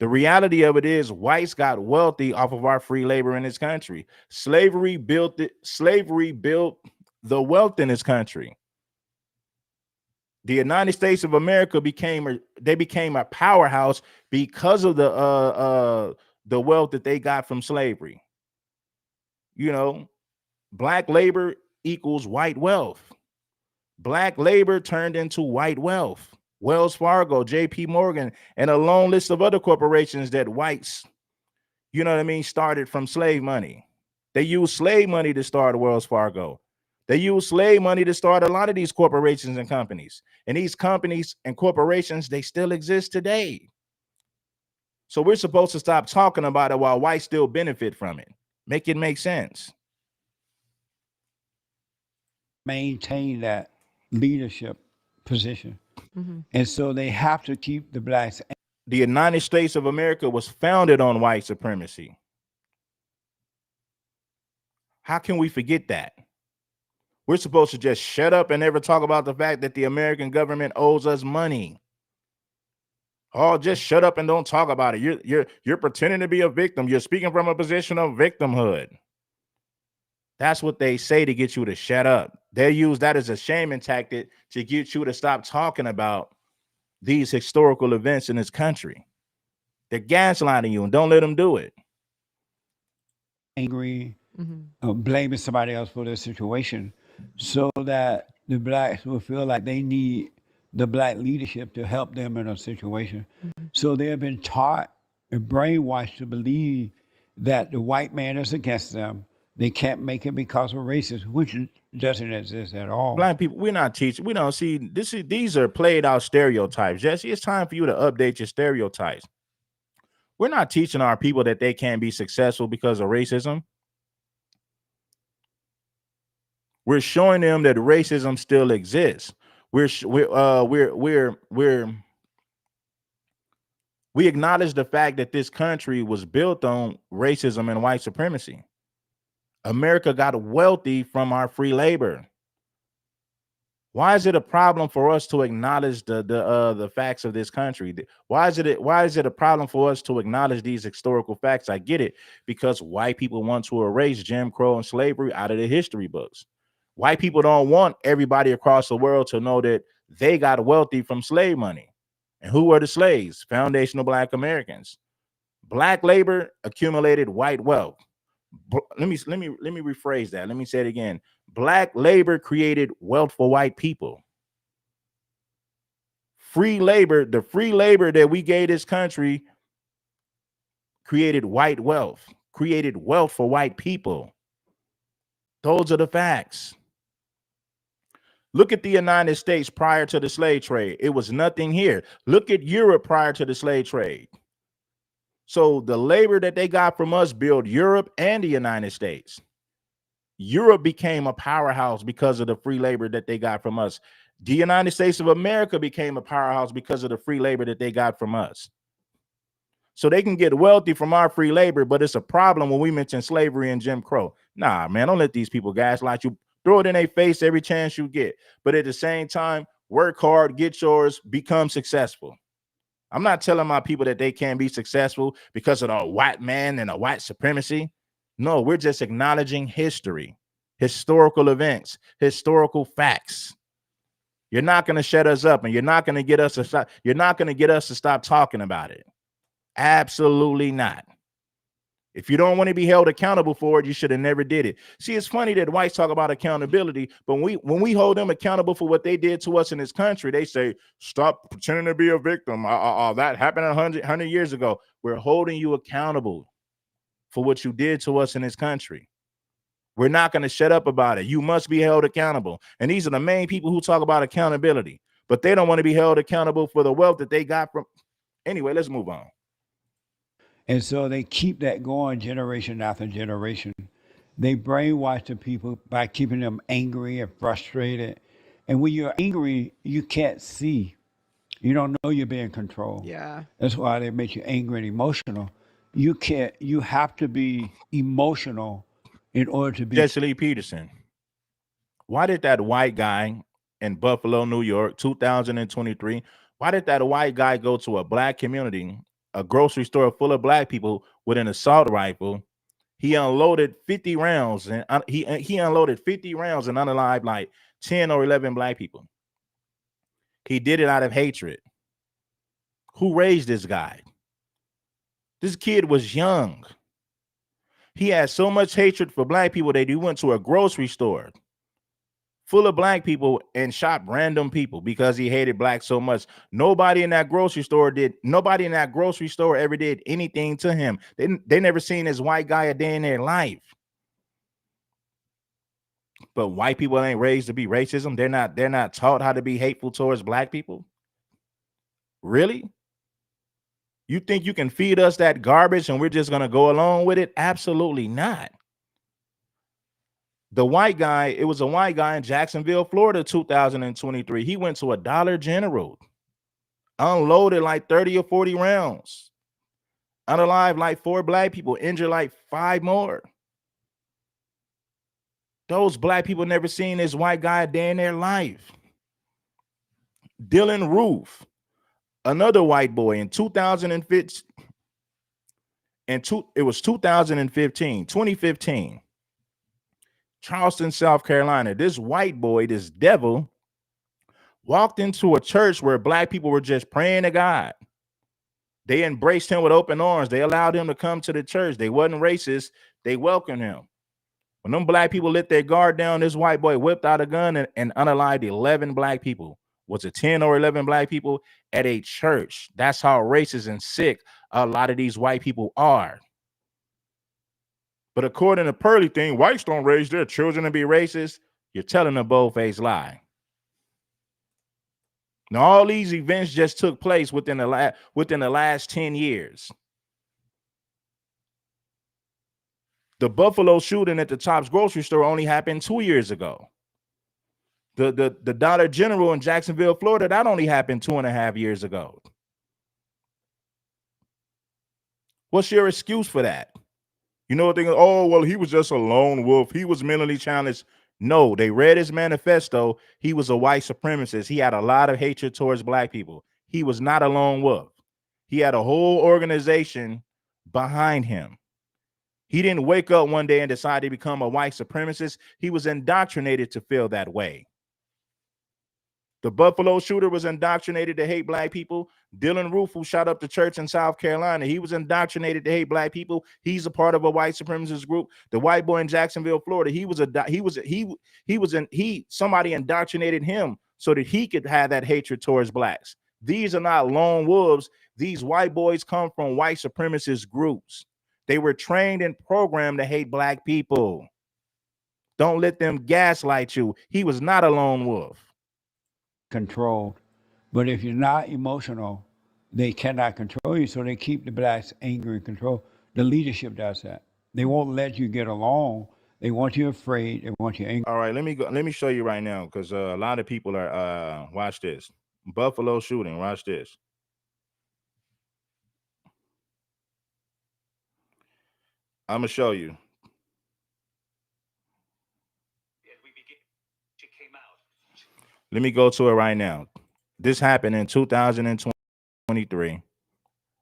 The reality of it is whites got wealthy off of our free labor in this country. Slavery built the wealth in this country. The United States of America became a powerhouse because of the wealth that they got from slavery. You know, black labor equals white wealth. Black labor turned into white wealth. Wells Fargo, JP Morgan, and a long list of other corporations that whites, started from slave money. They used slave money to start Wells Fargo. They used slave money to start a lot of these corporations and companies. And these companies and corporations, they still exist today. So we're supposed to stop talking about it while whites still benefit from it. Make it make sense. maintain that leadership position. Mm-hmm. And so they have to keep the blacks The United States of America was founded on white supremacy. How can we forget that? We're supposed to just shut up and never talk about the fact that the American government owes us money. Oh, just shut up and don't talk about it. You're pretending to be a victim. You're speaking from a position of victimhood. That's what they say to get you to shut up. They use that as a shaming tactic to get you to stop talking about these historical events in this country. They're gaslighting you, and don't let them do it. Angry, Mm-hmm. blaming somebody else for their situation, so that the blacks will feel like they need the black leadership to help them in a situation. Mm-hmm. So they have been taught and brainwashed to believe that the white man is against them. They can't make it because of racism, which doesn't exist at all. Black people, we're not teaching. We don't see this. These are played out stereotypes. Jesse, it's time for you to update your stereotypes. We're not teaching our people that they can't be successful because of racism. We're showing them that racism still exists. We acknowledge the fact that this country was built on racism and white supremacy. America got wealthy from our free labor. Why is it a problem for us to acknowledge the facts of this country? Why is it a problem for us to acknowledge these historical facts? I get it, because white people want to erase Jim Crow and slavery out of the history books. White people don't want everybody across the world to know that they got wealthy from slave money. And who were the slaves? Foundational Black Americans. Black labor accumulated white wealth. Let me rephrase that. Let me say it again. Black labor created wealth for white people. Free labor, the free labor that we gave this country created white wealth, created wealth for white people. Those are the facts. Look at the United States prior to the slave trade. It was nothing here. Look at Europe prior to the slave trade. So the labor that they got from us built Europe and the United States. Europe became a powerhouse because of the free labor that they got from us. The United States of America became a powerhouse because of the free labor that they got from us. So they can get wealthy from our free labor, but it's a problem when we mention slavery and Jim Crow. Nah, man, don't let these people gaslight you. Throw it in their face every chance you get. But at the same time, work hard, get yours, become successful. I'm not telling my people that they can't be successful because of the white man and the white supremacy. No, we're just acknowledging history, historical events, historical facts. You're not going to shut us up, and you're not going to get us to stop. You're not going to get us to stop talking about it. Absolutely not. If you don't want to be held accountable for it, you should have never did it. See, it's funny that whites talk about accountability, but when we hold them accountable for what they did to us in this country, they say, stop pretending to be a victim. That happened 100 years ago. We're holding you accountable for what you did to us in this country. We're not going to shut up about it. You must be held accountable. And these are the main people who talk about accountability, but they don't want to be held accountable for the wealth that they got from. Anyway, let's move on. And so they keep that going generation after generation. They brainwash the people by keeping them angry and frustrated. And when you're angry, you can't see. You don't know you're being controlled. Yeah. That's why they make you angry and emotional. You can't, you have to be emotional in order to be. Jesse Lee Peterson. Why did that white guy in Buffalo, New York, 2023, why did that white guy go to a black community, a grocery store full of black people with an assault rifle? He unloaded 50 rounds, and he unloaded 50 rounds and unalived like 10 or 11 black people. He did it out of hatred. Who raised this guy? This kid was young. He had so much hatred for black people that he went to a grocery store full of black people and shot random people because he hated blacks so much. Nobody in that grocery store ever did anything to him. They never seen this white guy a day in their life. But white people ain't raised to be racism. They're not taught how to be hateful towards black people. Really? You think you can feed us that garbage and we're just going to go along with it? Absolutely not. The white guy, it was a white guy in Jacksonville, Florida, 2023. He went to a Dollar General. unloaded like 30 or 40 rounds. Unalive like 4 black people, injured like 5 more. Those black people never seen this white guy a day in their life. Dylan Roof, another white boy in 2015. It was 2015, Charleston, South Carolina. This white boy, this devil, walked into a church where black people were just praying to God. They embraced him with open arms. They allowed him to come to the church. They wasn't racist. They welcomed him. When them black people let their guard down, this white boy whipped out a gun and unalived 11 black people. Was it 10 or 11 black people at a church? That's how racist and sick a lot of these white people are. But according to Pearly thing, whites don't raise their children to be racist. You're telling a bold-faced lie. Now, all these events just took place within the last 10 years. The Buffalo shooting at the Tops grocery store only happened 2 years ago. The Dollar General in Jacksonville, Florida, that only happened 2.5 years ago. What's your excuse for that? You know what they go, oh, well, he was just a lone wolf. He was mentally challenged. No, they read his manifesto. He was a white supremacist. He had a lot of hatred towards black people. He was not a lone wolf. He had a whole organization behind him. He didn't wake up one day and decide to become a white supremacist. He was indoctrinated to feel that way. The Buffalo shooter was indoctrinated to hate black people. Dylan Roof, who shot up the church in South Carolina, he was indoctrinated to hate black people. He's a part of a white supremacist group. The white boy in Jacksonville, Florida, somebody indoctrinated him so that he could have that hatred towards blacks. These are not lone wolves. These white boys come from white supremacist groups. They were trained and programmed to hate black people. Don't let them gaslight you. He was not a lone wolf. Controlled. But if you're not emotional, they cannot control you. So they keep the blacks angry and control. The leadership does that. They won't let you get along. They want you afraid. They want you angry. All right, let me show you right now, because a lot of people are watch this. Buffalo shooting. Watch this. I'm gonna show you. Let me go to it right now. This happened in 2023.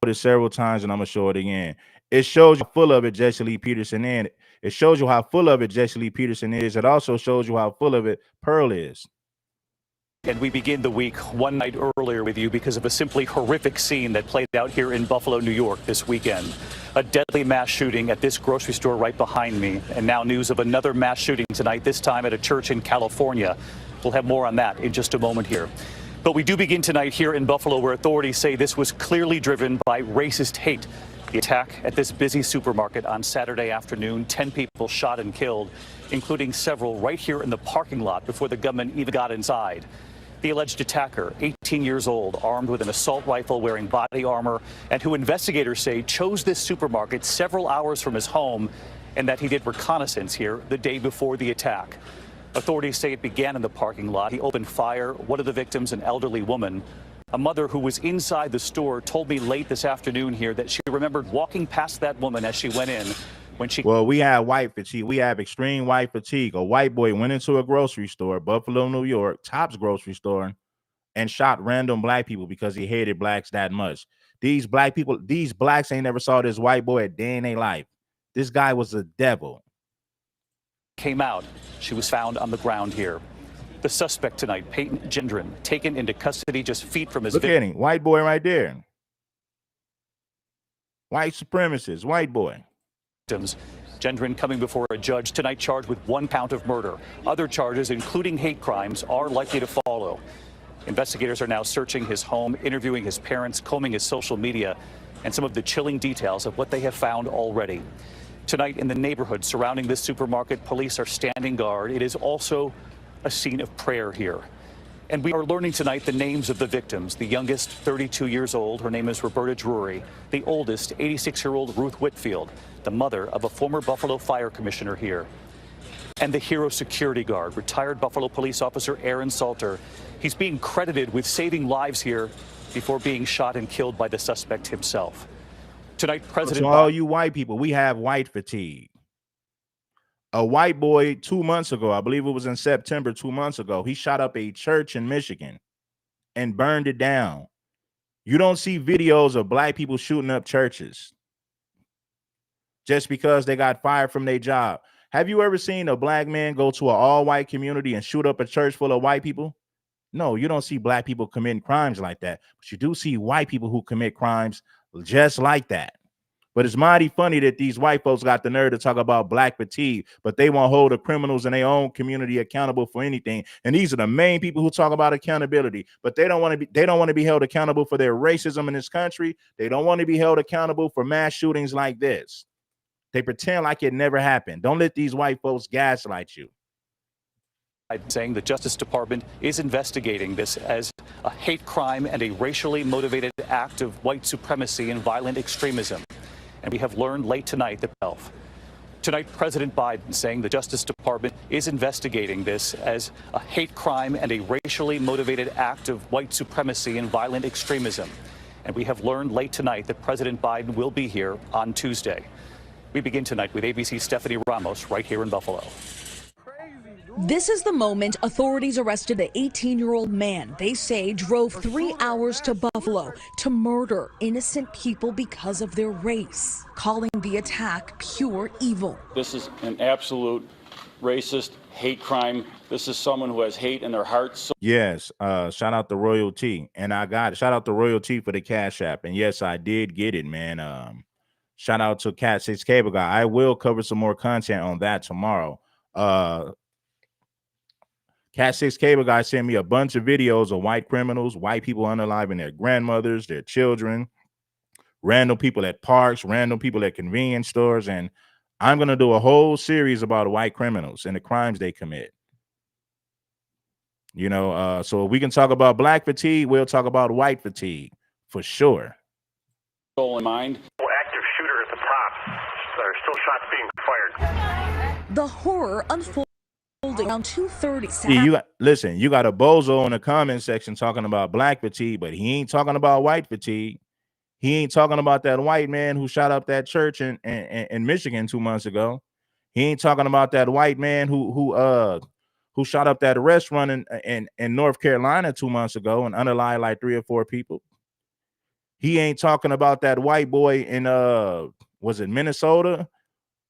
It several times, and I'm gonna show it again. It shows you how full of it Jesse Lee Peterson is. It shows you how full of it Jesse Lee Peterson is. It also shows you how full of it Pearl is. And we begin the week one night earlier with you because of a simply horrific scene that played out here in Buffalo, New York this weekend. A deadly mass shooting at this grocery store right behind me. And now news of another mass shooting tonight, this time at a church in California. We'll have more on that in just a moment here. But we do begin tonight here in Buffalo, where authorities say this was clearly driven by racist hate. The attack at this busy supermarket on Saturday afternoon, 10 people shot and killed, including several right here in the parking lot before the gunman even got inside. The alleged attacker, 18 years old, armed with an assault rifle, wearing body armor, and who investigators say chose this supermarket several hours from his home, and that he did reconnaissance here the day before the attack. Authorities say it began in the parking lot. He opened fire. One of the victims, an elderly woman. A mother who was inside the store told me late this afternoon here that she remembered walking past that woman as she went in. Well, we have white fatigue. We have extreme white fatigue. A white boy went into a grocery store, Buffalo, New York, Tops grocery store, and shot random black people because he hated blacks that much. These blacks ain't never saw this white boy a day in their life. This guy was a devil. Came out. She was found on the ground here. The suspect tonight, Peyton Gendron, taken into custody just feet from his victim. Look at him, white boy right there. White supremacist, white boy. Gendron coming before a judge tonight, charged with 1 count of murder. Other charges, including hate crimes, are likely to follow. Investigators are now searching his home, interviewing his parents, combing his social media, and some of the chilling details of what they have found already. Tonight in the neighborhood surrounding this supermarket, police are standing guard. It is also a scene of prayer here. And we are learning tonight the names of the victims. The youngest, 32 years old, her name is Roberta Drury. The oldest, 86-year-old Ruth Whitfield, the mother of a former Buffalo Fire Commissioner here. And the hero security guard, retired Buffalo police officer Aaron Salter. He's being credited with saving lives here before being shot and killed by the suspect himself. Tonight, President To all you white people, we have white fatigue. A white boy 2 months ago, I believe it was in September 2 months ago, he shot up a church in Michigan and burned it down. You don't see videos of black people shooting up churches just because they got fired from their job. Have you ever seen a black man go to an all-white community and shoot up a church full of white people? No, you don't see black people committing crimes like that, but you do see white people who commit crimes just like that. But it's mighty funny that these white folks got the nerve to talk about black fatigue, but they won't hold the criminals in their own community accountable for anything. And these are the main people who talk about accountability, but they don't want to be held accountable for their racism in this country. They don't want to be held accountable for mass shootings like this. They pretend like it never happened. Don't let these white folks gaslight you. Saying the Justice Department is investigating this as a hate crime and a racially motivated act of white supremacy and violent extremism. And we have learned late tonight that tonight, President Biden saying the Justice Department is investigating this as a hate crime and a racially motivated act of white supremacy and violent extremism. And we have learned late tonight that President Biden will be here on Tuesday. We begin tonight with ABC's Stephanie Ramos right here in Buffalo. This is the moment authorities arrested the 18-year-old man they say drove 3 hours to Buffalo to murder innocent people because of their race, calling the attack pure evil. This is an absolute racist hate crime. This is someone who has hate in their heart. Yes, shout out to Royalty. And shout out to Royalty for the Cash App. And yes, I did get it, man. Shout out to Cat 6 Cable Guy. I will cover some more content on that tomorrow. Cat 6 Cable Guy sent me a bunch of videos of white criminals, white people unaliving their grandmothers, their children, random people at parks, random people at convenience stores. And I'm going to do a whole series about white criminals and the crimes they commit. You know, so if we can talk about black fatigue, we'll talk about white fatigue for sure. Soul in mind. Active shooter at the top. There are still shots being fired. The horror unfolded around 2:30. See, you got a bozo in the comment section talking about black fatigue, but he ain't talking about white fatigue. He ain't talking about that white man who shot up that church in Michigan 2 months ago. He ain't talking about that white man who shot up that restaurant in North Carolina 2 months ago and unalived like 3 or 4 people. He ain't talking about that white boy in was it Minnesota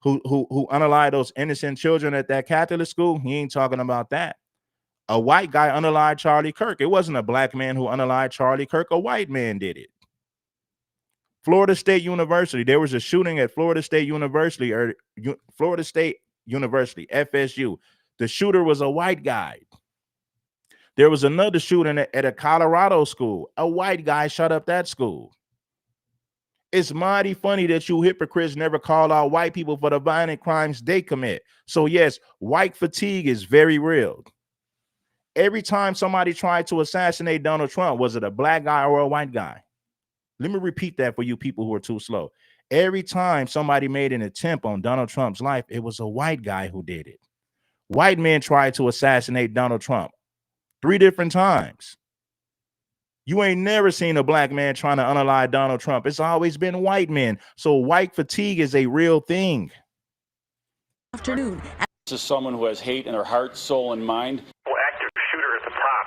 who unalived those innocent children at that Catholic school. He ain't talking about that. A white guy unalived Charlie Kirk. It wasn't a black man who unalived Charlie Kirk. A white man did it. Florida State University. There was a shooting at Florida State University, FSU. The shooter was a white guy. There was another shooting at a Colorado school. A white guy shot up that school. It's mighty funny that you hypocrites never call out white people for the violent crimes they commit. So yes, white fatigue is very real. Every time somebody tried to assassinate Donald Trump, was it a black guy or a white guy? Let me repeat that for you people who are too slow. Every time somebody made an attempt on Donald Trump's life, it was a white guy who did it. White men tried to assassinate Donald Trump 3 different times. You ain't never seen a black man trying to unalive Donald Trump. It's always been white men. So white fatigue is a real thing. Afternoon. This is someone who has hate in their heart, soul, and mind. Active shooter at the top.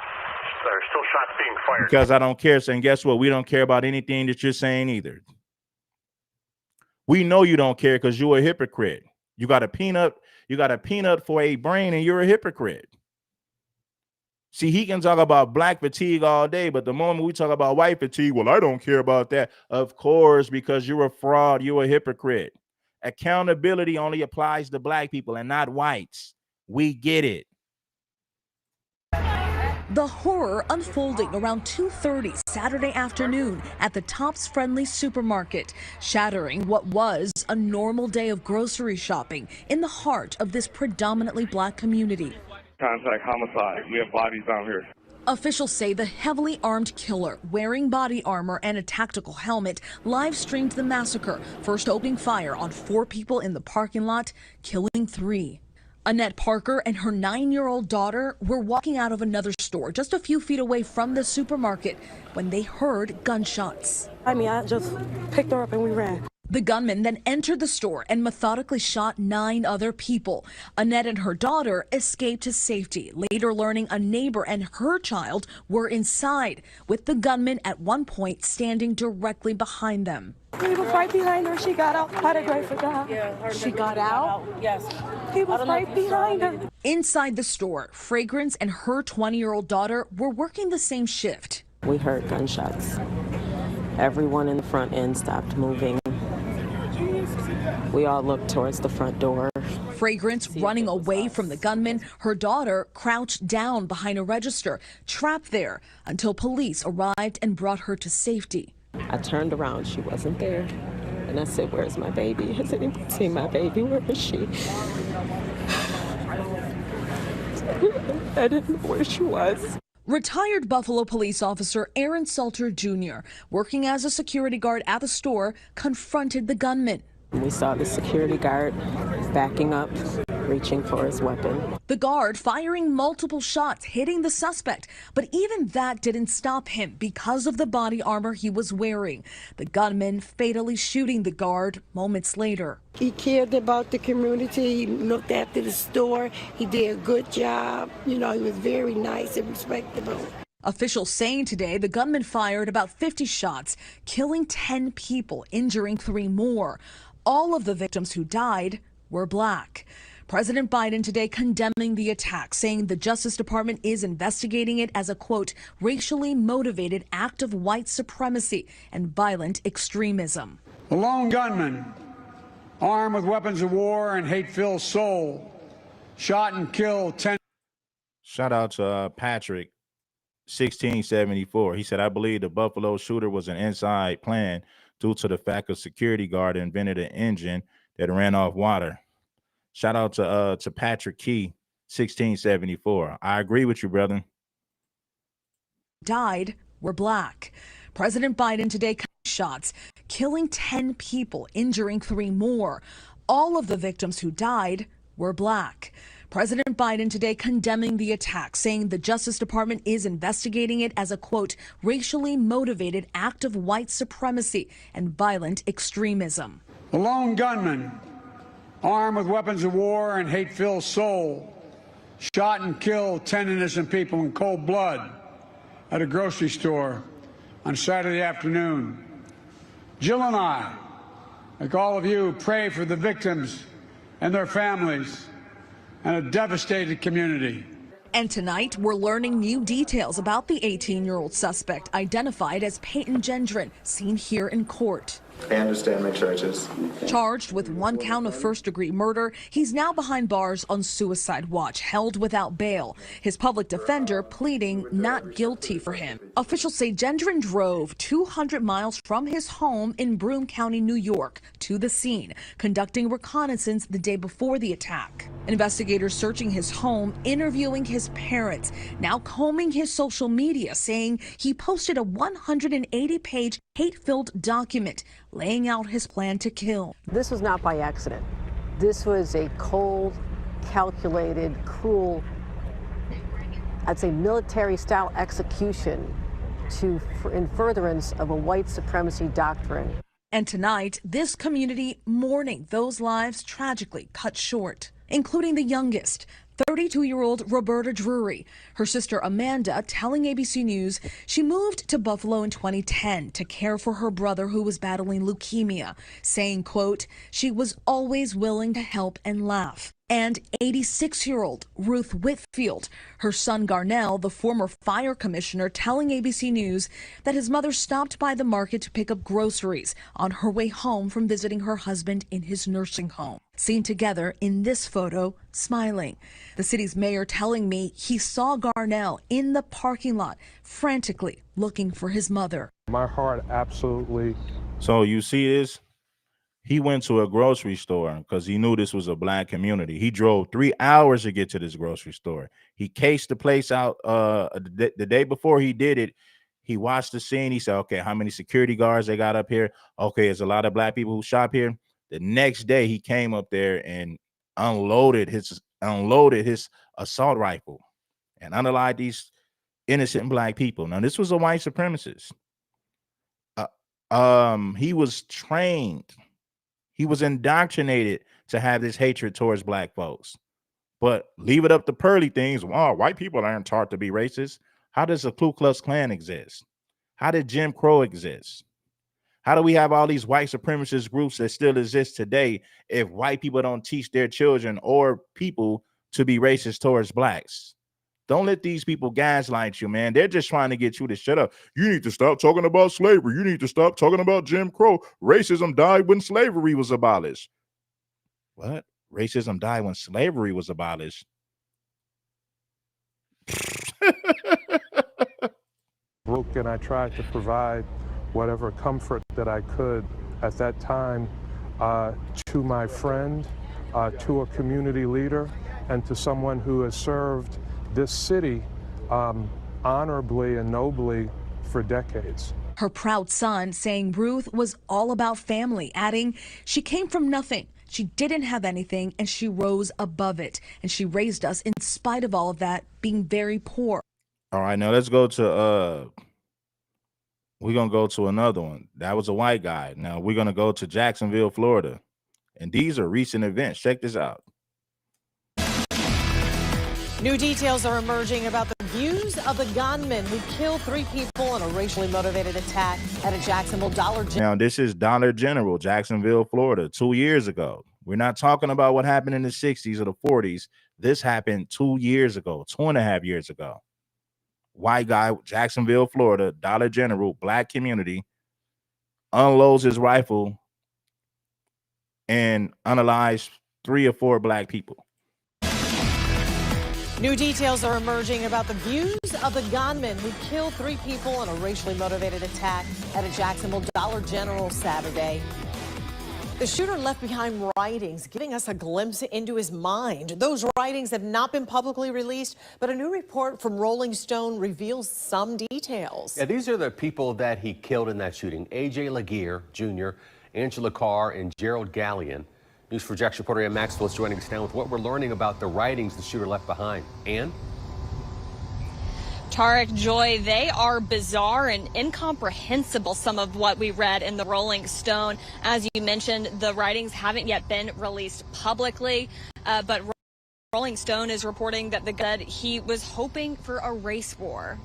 There are still shots being fired. Because I don't care. So, and guess what? We don't care about anything that you're saying either. We know you don't care because you're a hypocrite. You got a peanut for a brain and you're a hypocrite. See, he can talk about black fatigue all day, but the moment we talk about white fatigue, well, I don't care about that. Of course, because you're a fraud, you're a hypocrite. Accountability only applies to black people and not whites. We get it. The horror unfolding around 2:30 Saturday afternoon at the Tops Friendly supermarket, shattering what was a normal day of grocery shopping in the heart of this predominantly black community. Contact homicide. We have bodies down here. Officials say the heavily armed killer, wearing body armor and a tactical helmet, live streamed the massacre, first opening fire on 4 people in the parking lot, killing 3. Annette Parker and her 9-year-old daughter were walking out of another store just a few feet away from the supermarket when they heard gunshots. I just picked her up and we ran. The gunman then entered the store and methodically shot 9 other people. Annette and her daughter escaped to safety, later learning a neighbor and her child were inside, with the gunman at one point standing directly behind them. He was right behind her. She got out by the grace of God. She got out? Yes. He was right behind her. Inside the store, Fragrance and her 20-year-old daughter were working the same shift. We heard gunshots. Everyone in the front end stopped moving. We all looked towards the front door. Fragrance running away from the gunman, her daughter crouched down behind a register, trapped there until police arrived and brought her to safety. I turned around, she wasn't there. And I said, "Where's my baby? Has anyone seen my baby? Where is she?" I didn't know where she was. Retired Buffalo police officer Aaron Salter Jr., working as a security guard at the store, confronted the gunman. We saw the security guard backing up, reaching for his weapon. The guard firing multiple shots, hitting the suspect. But even that didn't stop him because of the body armor he was wearing. The gunman fatally shooting the guard moments later. He cared about the community. He looked after the store. He did a good job. You know, he was very nice and respectable. Officials saying today the gunman fired about 50 shots, killing 10 people, injuring 3 more. All of the victims who died were black. President Biden today condemning the attack, saying the Justice Department is investigating it as a, quote, racially motivated act of white supremacy and violent extremism. A lone gunman, armed with weapons of war and hate-filled soul, shot and killed 10. Shout out to Patrick, 1674. He said, "I believe the Buffalo shooter was an inside plan due to the fact a security guard invented an engine that ran off water." Shout out to Patrick Key, 1674. I agree with you, brother. Died were black. President Biden today shots, killing 10 people, injuring 3 more. All of the victims who died were black. President Biden today condemning the attack, saying the Justice Department is investigating it as a, quote, racially motivated act of white supremacy and violent extremism. A lone gunman, armed with weapons of war and hate-filled soul, shot and killed 10 innocent people in cold blood at a grocery store on Saturday afternoon. Jill and I, like all of you, pray for the victims and their families and a devastated community. And tonight, we're learning new details about the 18-year-old suspect identified as Peyton Gendron, seen here in court. I understand my charges. Charged with 1 count of first-degree murder, he's now behind bars on suicide watch, held without bail. His public defender pleading not guilty for him. Officials say Gendron drove 200 miles from his home in Broome County, New York, to the scene, conducting reconnaissance the day before the attack. Investigators searching his home, interviewing his parents, now combing his social media, saying he posted a 180-page hate-filled document laying out his plan to kill. This was not by accident. This was a cold, calculated, cruel, I'd say military-style execution in furtherance of a white supremacy doctrine. And tonight, this community mourning those lives tragically cut short, including the youngest, 32-year-old Roberta Drury. Her sister Amanda telling ABC News she moved to Buffalo in 2010 to care for her brother who was battling leukemia, saying, quote, she was always willing to help and laugh. And 86-year-old Ruth Whitfield, her son Garnell, the former fire commissioner, telling ABC News that his mother stopped by the market to pick up groceries on her way home from visiting her husband in his nursing home. Seen together in this photo, smiling. The city's mayor telling me he saw Garnell in the parking lot, frantically looking for his mother. My heart absolutely. So you see this? He went to a grocery store because he knew this was a black community. He drove 3 hours to get to this grocery store. He cased the place out the day before he did it. He watched the scene. He said, okay, how many security guards they got up here? Okay, there's a lot of black people who shop here. The next day, he came up there and unloaded his unloaded his assault rifle and unalived these innocent black people. Now, this was a white supremacist. He was trained, he was indoctrinated to have this hatred towards black folks. But leave it up to pearly things. Wow, white people aren't taught to be racist. How does the Ku Klux Klan exist? How did Jim Crow exist? How do we have all these white supremacist groups that still exist today if white people don't teach their children or people to be racist towards blacks? Don't let these people gaslight you, man. They're just trying to get you to shut up. You need to stop talking about slavery. You need to stop talking about Jim Crow. Racism died when slavery was abolished. What? Racism died when slavery was abolished? Broke, and I tried to provide whatever comfort that I could at that time to my friend, to a community leader, and to someone who has served this city honorably and nobly for decades. Her proud son saying Ruth was all about family, adding she came from nothing. She didn't have anything, and she rose above it. And she raised us in spite of all of that, being very poor. All right, now let's go to we're gonna go to another one. That was a white guy. Now we're gonna go to Jacksonville, Florida. And these are recent events. Check this out. New details are emerging about the views of the gunman who killed 3 people in a racially motivated attack at a Jacksonville Dollar General. Now, this is Dollar General, Jacksonville, Florida, 2 years ago. We're not talking about what happened in the 60s or the 40s. This happened 2 years ago, 2.5 years ago. White guy, Jacksonville, Florida, Dollar General, black community, unloads his rifle and unalives 3 or 4 black people. New details are emerging about the views of the gunman who killed 3 people in a racially motivated attack at a Jacksonville Dollar General Saturday. The shooter left behind writings, giving us a glimpse into his mind. Those writings have not been publicly released, but a new report from Rolling Stone reveals some details. Yeah, these are the people that he killed in that shooting. A.J. Laguerre Jr., Angela Carr, and Gerald Gallion. News4Jax reporter Ann Maxwell is joining us now with what we're learning about the writings the shooter left behind. Ann? Tarek, Joy, they are bizarre and incomprehensible, some of what we read in the Rolling Stone. As you mentioned, the writings haven't yet been released publicly, but Rolling Stone is reporting that the gun, he was hoping for a race war.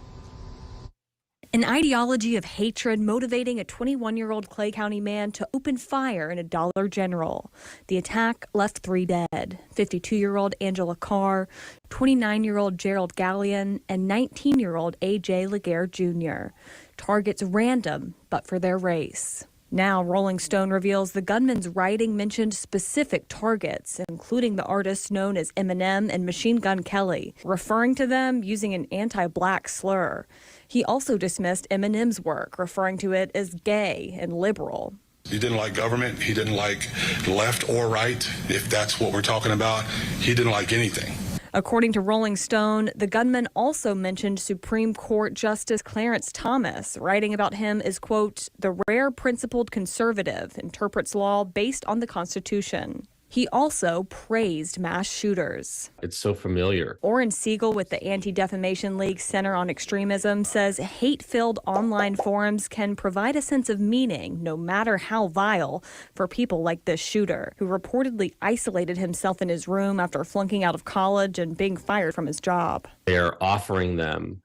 An ideology of hatred motivating a 21-year-old Clay County man to open fire in a Dollar General. The attack left 3 dead, 52-year-old Angela Carr, 29-year-old Gerald Gallion, and 19-year-old A.J. Laguerre Jr. Targets random, but for their race. Now, Rolling Stone reveals the gunman's writing mentioned specific targets, including the artists known as Eminem and Machine Gun Kelly, referring to them using an anti-black slur. He also dismissed Eminem's work, referring to it as gay and liberal. He didn't like government. He didn't like left or right, if that's what we're talking about. He didn't like anything. According to Rolling Stone, the gunman also mentioned Supreme Court Justice Clarence Thomas, writing about him as, quote, the rare principled conservative, interprets law based on the Constitution. He also praised mass shooters. It's so familiar. Orrin Siegel with the Anti-Defamation League Center on Extremism says hate-filled online forums can provide a sense of meaning, no matter how vile, for people like this shooter, who reportedly isolated himself in his room after flunking out of college and being fired from his job. They're offering them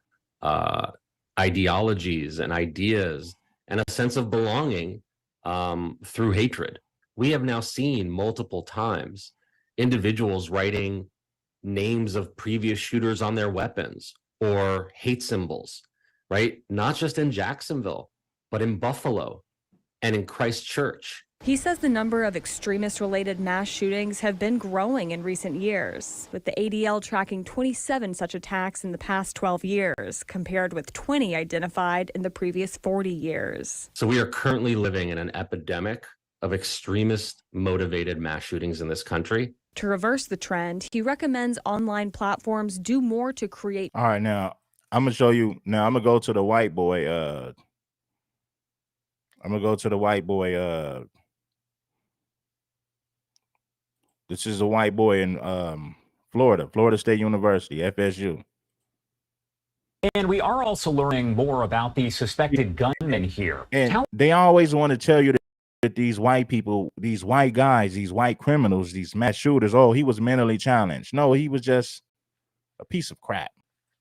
ideologies and ideas and a sense of belonging through hatred. We have now seen multiple times individuals writing names of previous shooters on their weapons or hate symbols, right? Not just in Jacksonville, but in Buffalo and in Christchurch. He says the number of extremist-related mass shootings have been growing in recent years, with the ADL tracking 27 such attacks in the past 12 years, compared with 20 identified in the previous 40 years. So we are currently living in an epidemic of extremist-motivated mass shootings in this country. To reverse the trend, he recommends online platforms do more to create. All right, now I'm gonna show you. Now I'm gonna go to the white boy. This is a white boy in Florida State University, FSU. And we are also learning more about the suspected gunman here. And they always want to tell you that these white people, these white guys, these white criminals, these mass shooters, oh, he was mentally challenged. No, he was just a piece of crap.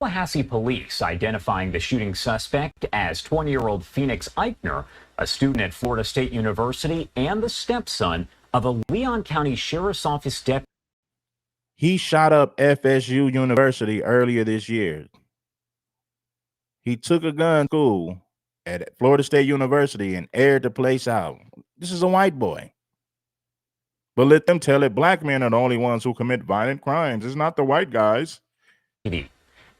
Tallahassee police identifying the shooting suspect as 20-year-old Phoenix Eichner, a student at Florida State University and the stepson of a Leon County Sheriff's Office deputy. He shot up FSU University earlier this year. He took a gun to school at Florida State University and aired the place out. This is a white boy. But let them tell it, black men are the only ones who commit violent crimes. It's not the white guys.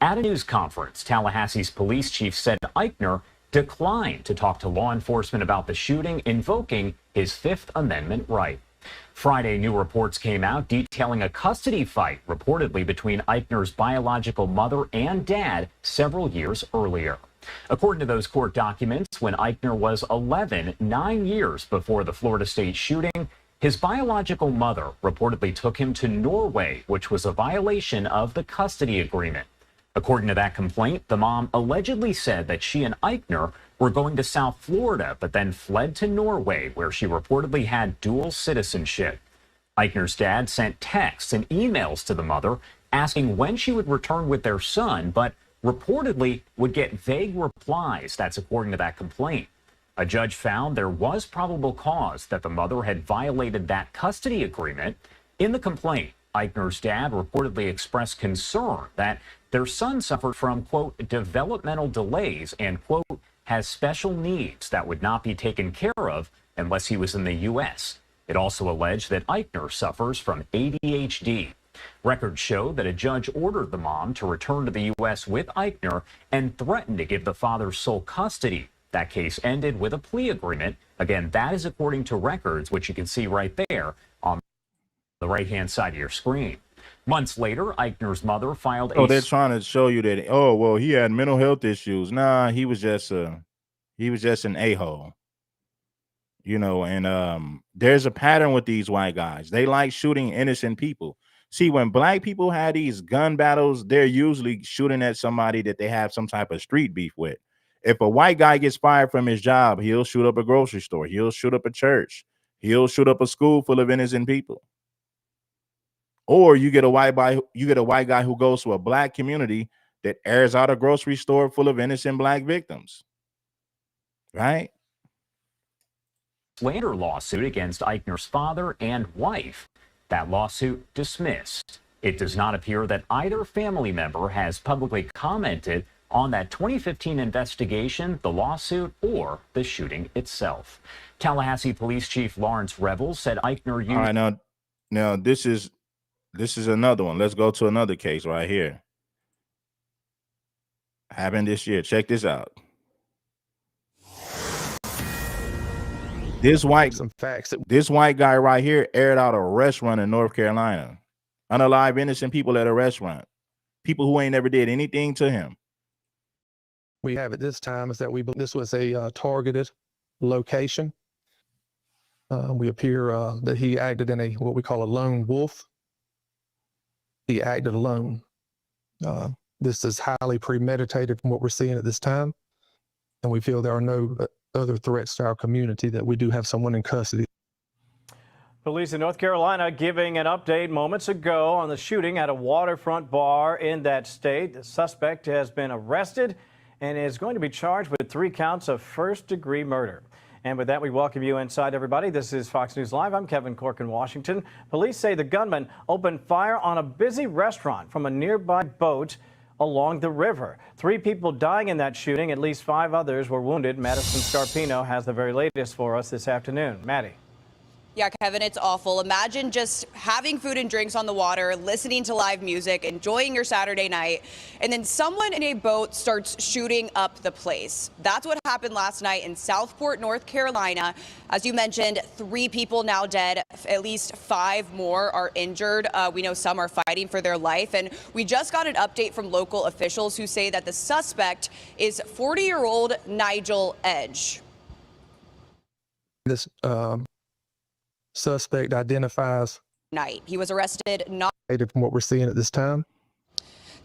At a news conference, Tallahassee's police chief said Eichner declined to talk to law enforcement about the shooting, invoking his Fifth Amendment right. Friday, new reports came out detailing a custody fight reportedly between Eichner's biological mother and dad several years earlier. According to those court documents, when Eichner was 11, 9 years before the Florida State shooting, his biological mother reportedly took him to Norway, which was a violation of the custody agreement. According to that complaint, the mom allegedly said that she and Eichner were going to South Florida, but then fled to Norway, where she reportedly had dual citizenship. Eichner's dad sent texts and emails to the mother asking when she would return with their son, but reportedly would get vague replies. That's according to that complaint. A judge found there was probable cause that the mother had violated that custody agreement. In the complaint, Eichner's dad reportedly expressed concern that their son suffered from, quote, developmental delays and, quote, has special needs that would not be taken care of unless he was in the U.S. It also alleged that Eichner suffers from ADHD. Records show that a judge ordered the mom to return to the U.S. with Eichner and threatened to give the father sole custody. That case ended with a plea agreement. Again, that is according to records, which you can see right there on the right-hand side of your screen. Months later, Eichner's mother filed a... Oh, they're trying to show you that, oh, well, he had mental health issues. Nah, he was just an a-hole. You know, and there's a pattern with these white guys. They like shooting innocent people. See, when black people have these gun battles, they're usually shooting at somebody that they have some type of street beef with. If a white guy gets fired from his job, he'll shoot up a grocery store. He'll shoot up a church. He'll shoot up a school full of innocent people. Or you get a white guy who goes to a black community that airs out a grocery store full of innocent black victims. Right? Slander lawsuit against Eichner's father and wife. That lawsuit dismissed. It does not appear that either family member has publicly commented on that 2015 investigation, the lawsuit, or the shooting itself. Tallahassee Police Chief Lawrence Revel said Eichner used... All right, now this is another one. Let's go to another case right here. Happened this year. Check this out. This white guy right here aired out a restaurant in North Carolina. Unalive innocent people at a restaurant. People who ain't never did anything to him. We have at this time is that this was a targeted location. We appear that he acted in what we call a lone wolf. He acted alone. This is highly premeditated from what we're seeing at this time. And we feel there are no other threats to our community, that we do have someone in custody. Police in North Carolina giving an update moments ago on the shooting at a waterfront bar in that state. The suspect has been arrested and is going to be charged with 3 counts of first-degree murder. And with that, we welcome you inside, everybody. This is Fox News Live. I'm Kevin Cork in Washington. Police say the gunman opened fire on a busy restaurant from a nearby boat along the river. 3 people dying in that shooting. At least 5 others were wounded. Madison Scarpino has the very latest for us this afternoon. Maddie. Yeah, Kevin, it's awful. Imagine just having food and drinks on the water, listening to live music, enjoying your Saturday night, and then someone in a boat starts shooting up the place. That's what happened last night in Southport, North Carolina. As you mentioned, 3 people now dead. At least 5 more are injured. We know some are fighting for their life. And we just got an update from local officials who say that the suspect is 40-year-old Nigel Edge. This suspect identifies. He was arrested not From what we're seeing at this time.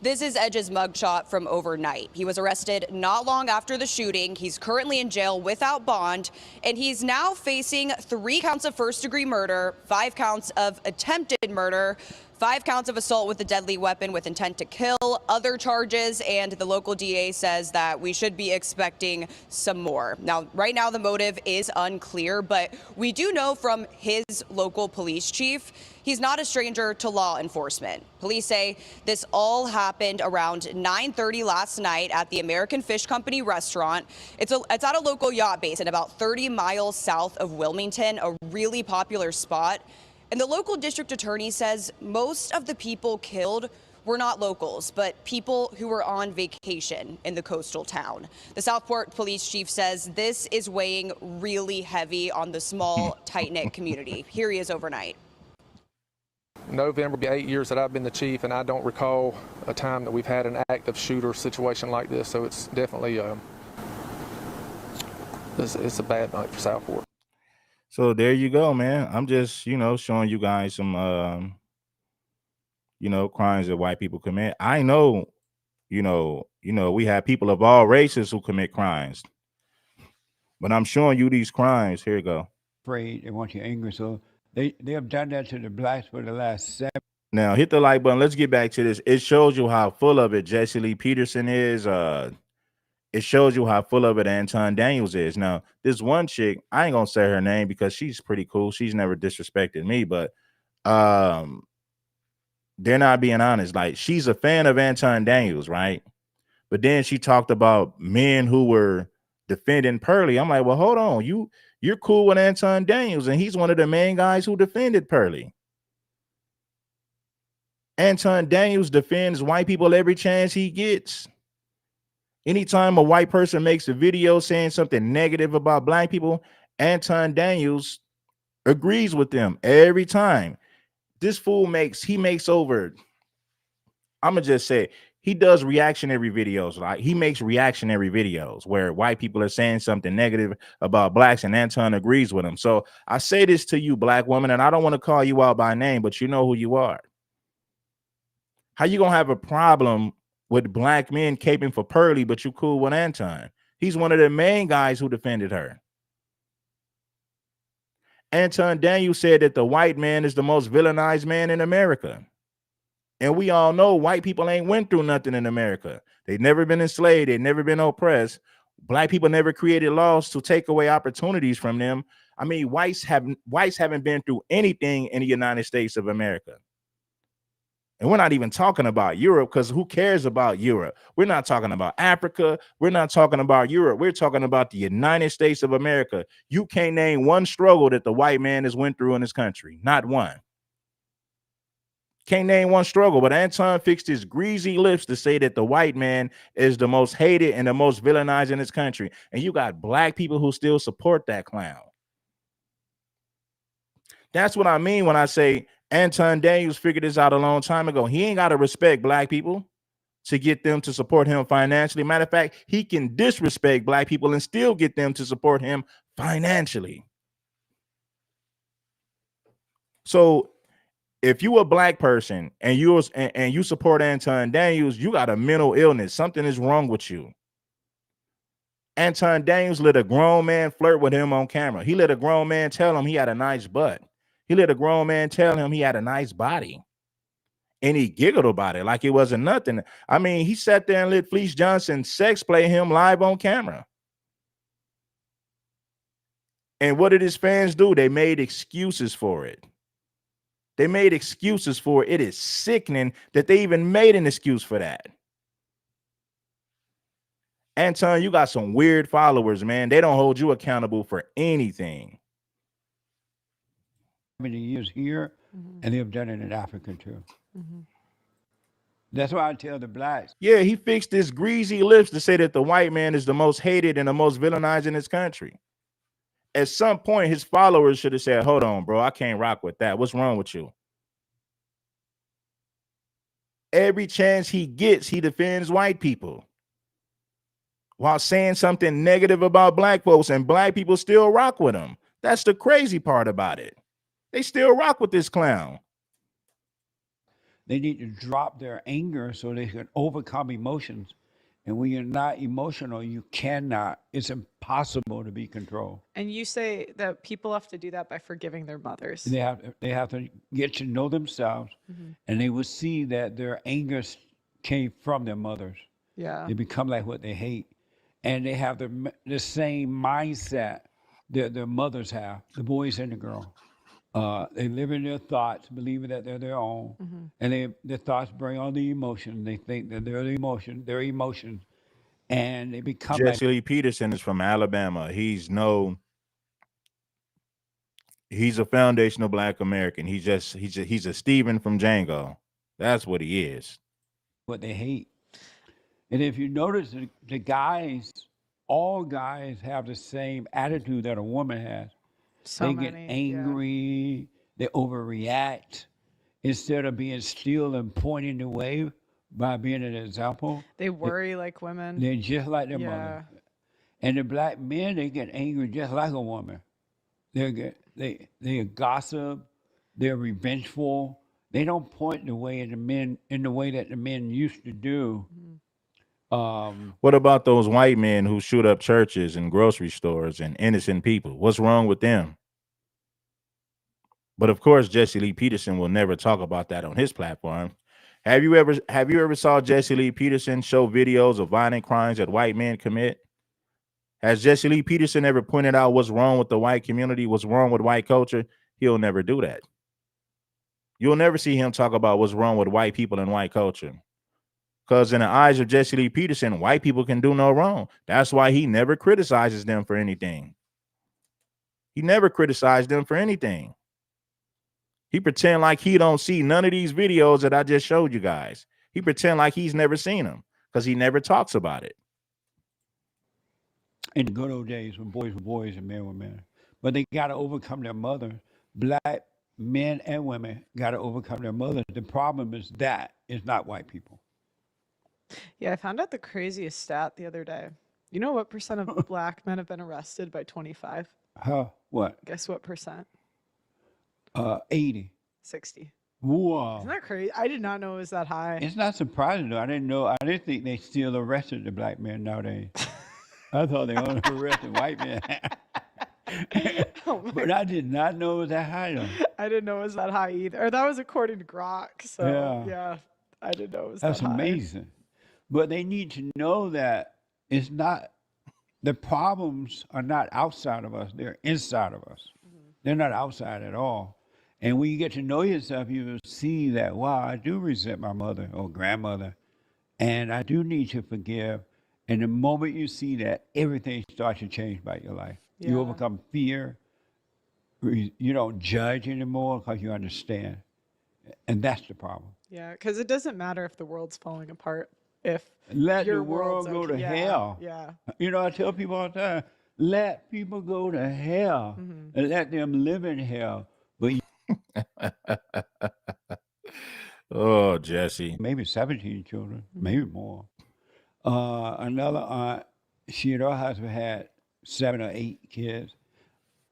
This is Edge's mugshot from overnight. He was arrested not long after the shooting. He's currently in jail without bond, and he's now facing 3 counts of first-degree murder, 5 counts of attempted murder, 5 counts of assault with a deadly weapon with intent to kill, other charges, and the local DA says that we should be expecting some more. Now, right now, the motive is unclear, but we do know from his local police chief, he's not a stranger to law enforcement. Police say this all happened around 9:30 last night at the American Fish Company restaurant. It's at a local yacht base and about 30 miles south of Wilmington, a really popular spot. And the local district attorney says most of the people killed were not locals, but people who were on vacation in the coastal town. The Southport police chief says this is weighing really heavy on the small, tight-knit community. Here he is overnight. November will be 8 years that I've been the chief, and I don't recall a time that we've had an active shooter situation like this. So it's definitely it's a bad night for Southport. So there you go, man. I'm just, showing you guys some, crimes that white people commit. I know, we have people of all races who commit crimes, but I'm showing you these crimes. Here you go. Afraid, they want you angry, so they have done that to the blacks for the last 7. Now hit the like button. Let's get back to this. It shows you how full of it Jesse Lee Peterson is. It shows you how full of it Anton Daniels is. Now, this one chick, I ain't gonna say her name because she's pretty cool. She's never disrespected me, but they're not being honest. Like, she's a fan of Anton Daniels, right? But then she talked about men who were defending Pearly. I'm like, well, hold on. You're cool with Anton Daniels, and he's one of the main guys who defended Pearly. Anton Daniels defends white people every chance he gets. Anytime a white person makes a video saying something negative about black people, Anton Daniels agrees with them every time. This fool makes over, I'm gonna just say, he does reactionary videos. Like, he makes reactionary videos where white people are saying something negative about blacks, and Anton agrees with him. So I say this to you, black woman, and I don't want to call you out by name, but you know who you are. How you gonna have a problem with black men caping for Pearly, but you cool with Anton? He's one of the main guys who defended her. Anton Daniels said that the white man is the most villainized man in America. And we all know white people ain't went through nothing in America. They've never been enslaved. They've never been oppressed. Black people never created laws to take away opportunities from them. I mean, whites haven't been through anything in the United States of America. And we're not even talking about Europe, because who cares about Europe? We're not talking about Africa. We're not talking about Europe. We're talking about the United States of America. You can't name one struggle that the white man has went through in this country. Not one. Can't name one struggle. But Anton fixed his greasy lips to say that the white man is the most hated and the most villainized in this country. And you got black people who still support that clown. That's what I mean when I say Anton Daniels figured this out a long time ago. He ain't got to respect black people to get them to support him financially. Matter of fact, he can disrespect black people and still get them to support him financially. So if you a black person and you support Anton Daniels, you got a mental illness. Something is wrong with you. Anton Daniels let a grown man flirt with him on camera. He let a grown man tell him he had a nice butt. He let a grown man tell him he had a nice body. And he giggled about it like it wasn't nothing. I mean, he sat there and let Fleece Johnson sex play him live on camera. And what did his fans do? They made excuses for it. They made excuses for it. It is sickening that they even made an excuse for that. Anton, you got some weird followers, man. They don't hold you accountable for anything. Many years here, and they've done it in Africa too. That's why I tell the blacks. Yeah, he fixed his greasy lips to say that the white man is the most hated and the most villainized in this country. At some point, his followers should have said, hold on, bro, I can't rock with that. What's wrong with you? Every chance he gets, he defends white people while saying something negative about black folks, and black people still rock with him. That's the crazy part about it. They still rock with this clown. They need to drop their anger so they can overcome emotions. And when you're not emotional, you cannot. It's impossible to be controlled. And you say that people have to do that by forgiving their mothers. They have to get to know themselves, and they will see that their anger came from their mothers. Yeah. They become like what they hate, and they have the same mindset that their mothers have, the boys and the girls. They live in their thoughts, believing that they're their own, and their thoughts bring on the emotion. They think that they're their emotions, and they become like. Jesse Lee Peterson is from Alabama. He's a foundational Black American. He's a Steven from Django. That's what he is. What they hate. And if you notice, the guys, all guys have the same attitude that a woman has. They get angry, they overreact. Instead of being still and pointing the way by being an example. They worry like women. They're just like their mother. And the Black men, they get angry just like a woman. They gossip, they're revengeful. They don't point the way in the way that the men used to do. What about those white men who shoot up churches and grocery stores and innocent people? What's wrong with them? But of course, Jesse Lee Peterson will never talk about that on his platform. Have you ever saw Jesse Lee Peterson show videos of violent crimes that white men commit? Has Jesse Lee Peterson ever pointed out what's wrong with the white community, what's wrong with white culture? He'll never do that. You'll never see him talk about what's wrong with white people and white culture. Because in the eyes of Jesse Lee Peterson, white people can do no wrong. That's why he never criticizes them for anything. He never criticized them for anything. He pretend like he don't see none of these videos that I just showed you guys. He pretend like he's never seen them because he never talks about it. In the good old days when boys were boys and men were men. But they got to overcome their mother. Black men and women got to overcome their mother. The problem is that it's not white people. Yeah, I found out the craziest stat the other day. You know what percent of Black men have been arrested by 25? What? Guess what percent? 80. 60. Wow. Isn't that crazy? I did not know it was that high. It's not surprising though. I didn't think they still arrested the black men nowadays. I thought they only arrested white men. But I did not know it was that high though. I didn't know it was that high either. Or that was according to Grok. So yeah I didn't know it was that high. That's amazing. But they need to know that it's not, the problems are not outside of us. They're inside of us. They're not outside at all. And when you get to know yourself, you will see that, wow, I do resent my mother or grandmother, and I do need to forgive. And the moment you see that, everything starts to change about your life. Yeah. You overcome fear. You don't judge anymore because you understand. And that's the problem. Yeah, because it doesn't matter if the world's falling apart. If let your the world go to hell. Yeah. You know, I tell people all the time, let people go to hell and let them live in hell. But oh, Jesse. Maybe 17 children, maybe more. Another aunt, she and her husband had 7 or 8 kids.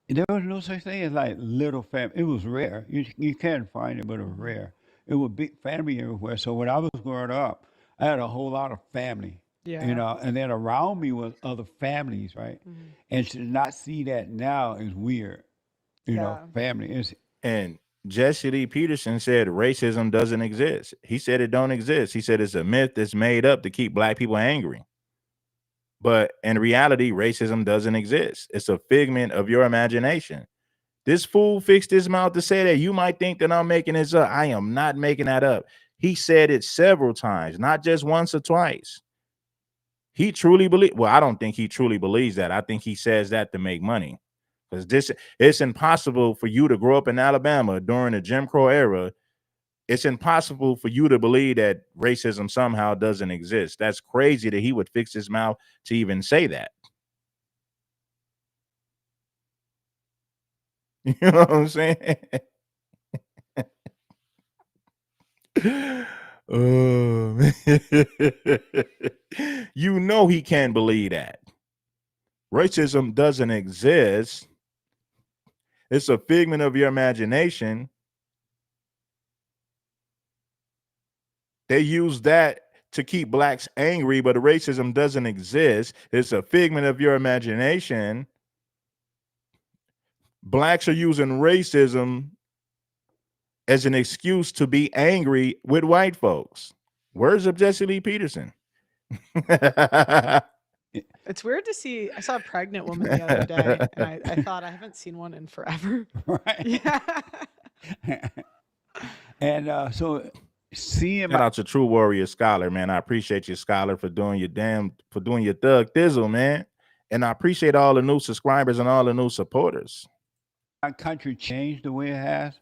There was no such thing as like little family. It was rare. You can't find it, but it was rare. It was big family everywhere. So when I was growing up, I had a whole lot of family. Yeah. You know, and then around me was other families, right? And to not see that now is weird. You know, family is. And Jesse Lee Peterson said racism doesn't exist. He said it don't exist. He said it's a myth that's made up to keep black people angry. But in reality, racism doesn't exist. It's a figment of your imagination. This fool fixed his mouth to say that. You might think that I'm making this up. I am not making that up. He said it several times, not just once or twice. He truly believes, well, I don't think he truly believes that. I think he says that to make money. Because it's impossible for you to grow up in Alabama during the Jim Crow era. It's impossible for you to believe that racism somehow doesn't exist. That's crazy that he would fix his mouth to even say that. You know what I'm saying? Oh, man. You know he can't believe that. Racism doesn't exist. It's a figment of your imagination. They use that to keep blacks angry, but racism doesn't exist. It's a figment of your imagination. Blacks are using racism as an excuse to be angry with white folks. Words of Jesse Lee Peterson. It's weird to see. I saw a pregnant woman the other day, and I thought I haven't seen one in forever. Right. Yeah. And so seeing Shout out to True Warrior Scholar, man. I appreciate you, Scholar, for doing your thug thizzle, man. And I appreciate all the new subscribers and all the new supporters. our country changed the way it has.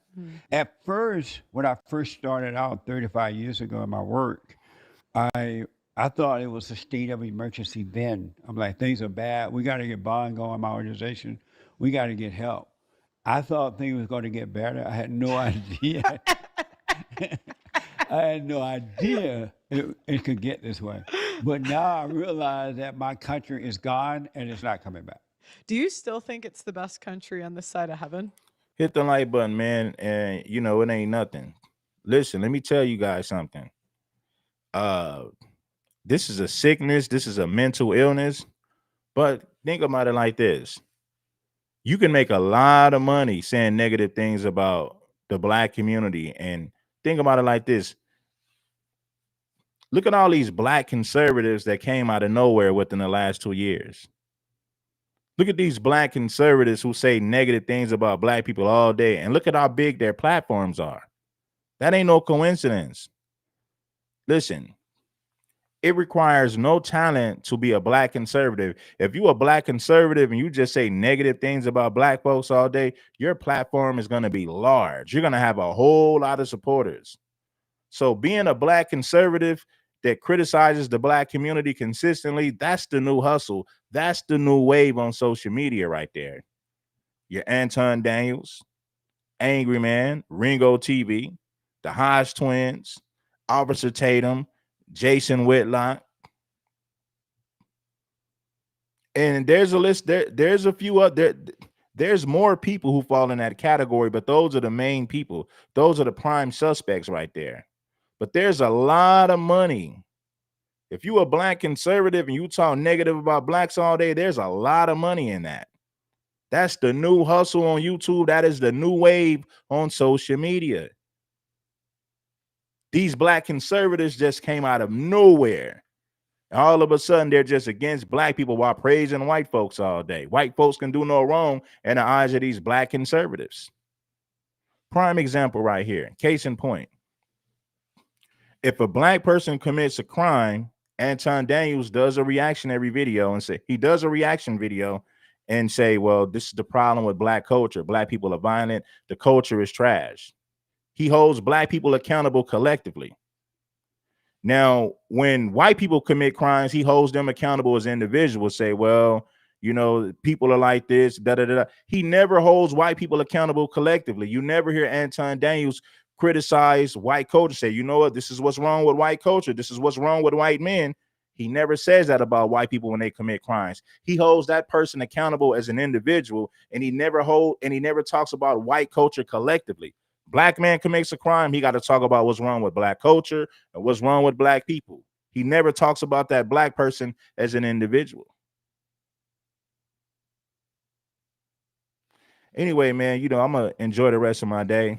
At first, when I first started out 35 years ago in my work, I thought it was a state of emergency then. I'm like, things are bad. We got to get bond going, my organization. We got to get help. I thought things was going to get better. I had no idea. I had no idea it could get this way. But now I realize that my country is gone and it's not coming back. Do you still think it's the best country on this side of heaven? Hit the like button, man, and you know it ain't nothing. Listen, let me tell you guys something. This is a sickness, this is a mental illness, but think about it like this. You can make a lot of money saying negative things about the black community, and think about it like this. Look at all these black conservatives that came out of nowhere within the last 2 years. Look at these black conservatives who say negative things about black people all day, and look at how big their platforms are. That ain't no coincidence. Listen, it requires no talent to be a black conservative. If you a black conservative and you just say negative things about black folks all day, your platform is going to be large. You're going to have a whole lot of supporters. So being a black conservative that criticizes the black community consistently, that's the new hustle. That's the new wave on social media right there. Your Anton Daniels, Angry Man, Ringo TV, the Hodge Twins, Officer Tatum, Jason Whitlock. And there's a list there. There's a few other. There's more people who fall in that category, but those are the main people. Those are the prime suspects right there. But there's a lot of money. If you a black conservative and you talk negative about blacks all day, there's a lot of money in that. That's the new hustle on YouTube. That is the new wave on social media. These black conservatives just came out of nowhere. All of a sudden, they're just against black people while praising white folks all day. White folks can do no wrong in the eyes of these black conservatives. Prime example right here. Case in point. If a black person commits a crime, Anton Daniels does a reactionary video and say he does a reaction video and say, well, this is the problem with black culture. Black people are violent. The culture is trash. He holds black people accountable collectively. Now, when white people commit crimes, he holds them accountable as individuals, say, well, you know, people are like this, da, da, da, da. He never holds white people accountable collectively. You never hear Anton Daniels criticize white culture, say, you know what, this is what's wrong with white culture. This is what's wrong with white men. He never says that about white people when they commit crimes. He holds that person accountable as an individual, and he never talks about white culture collectively. Black man commits a crime, he got to talk about what's wrong with black culture and what's wrong with black people. He never talks about that black person as an individual. Anyway, man, you know, I'm going to enjoy the rest of my day.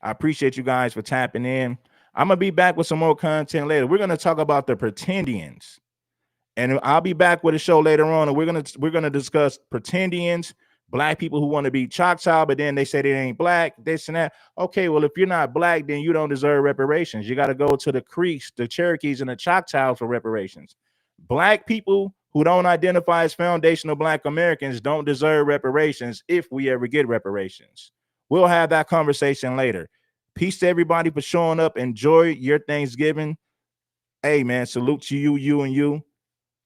I appreciate you guys for tapping in. I'm going to be back with some more content later. We're going to talk about the pretendians. And I'll be back with a show later on, and we're gonna discuss pretendians, black people who want to be Choctaw, but then they say they ain't black, this and that. Okay, well, if you're not black, then you don't deserve reparations. You got to go to the Creeks, the Cherokees, and the Choctaws for reparations. Black people who don't identify as foundational black Americans don't deserve reparations if we ever get reparations. We'll have that conversation later. Peace to everybody for showing up. Enjoy your Thanksgiving. Hey, man, salute to you, you, and you.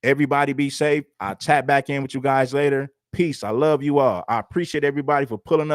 Everybody be safe. I'll tap back in with you guys later. Peace. I love you all. I appreciate everybody for pulling up.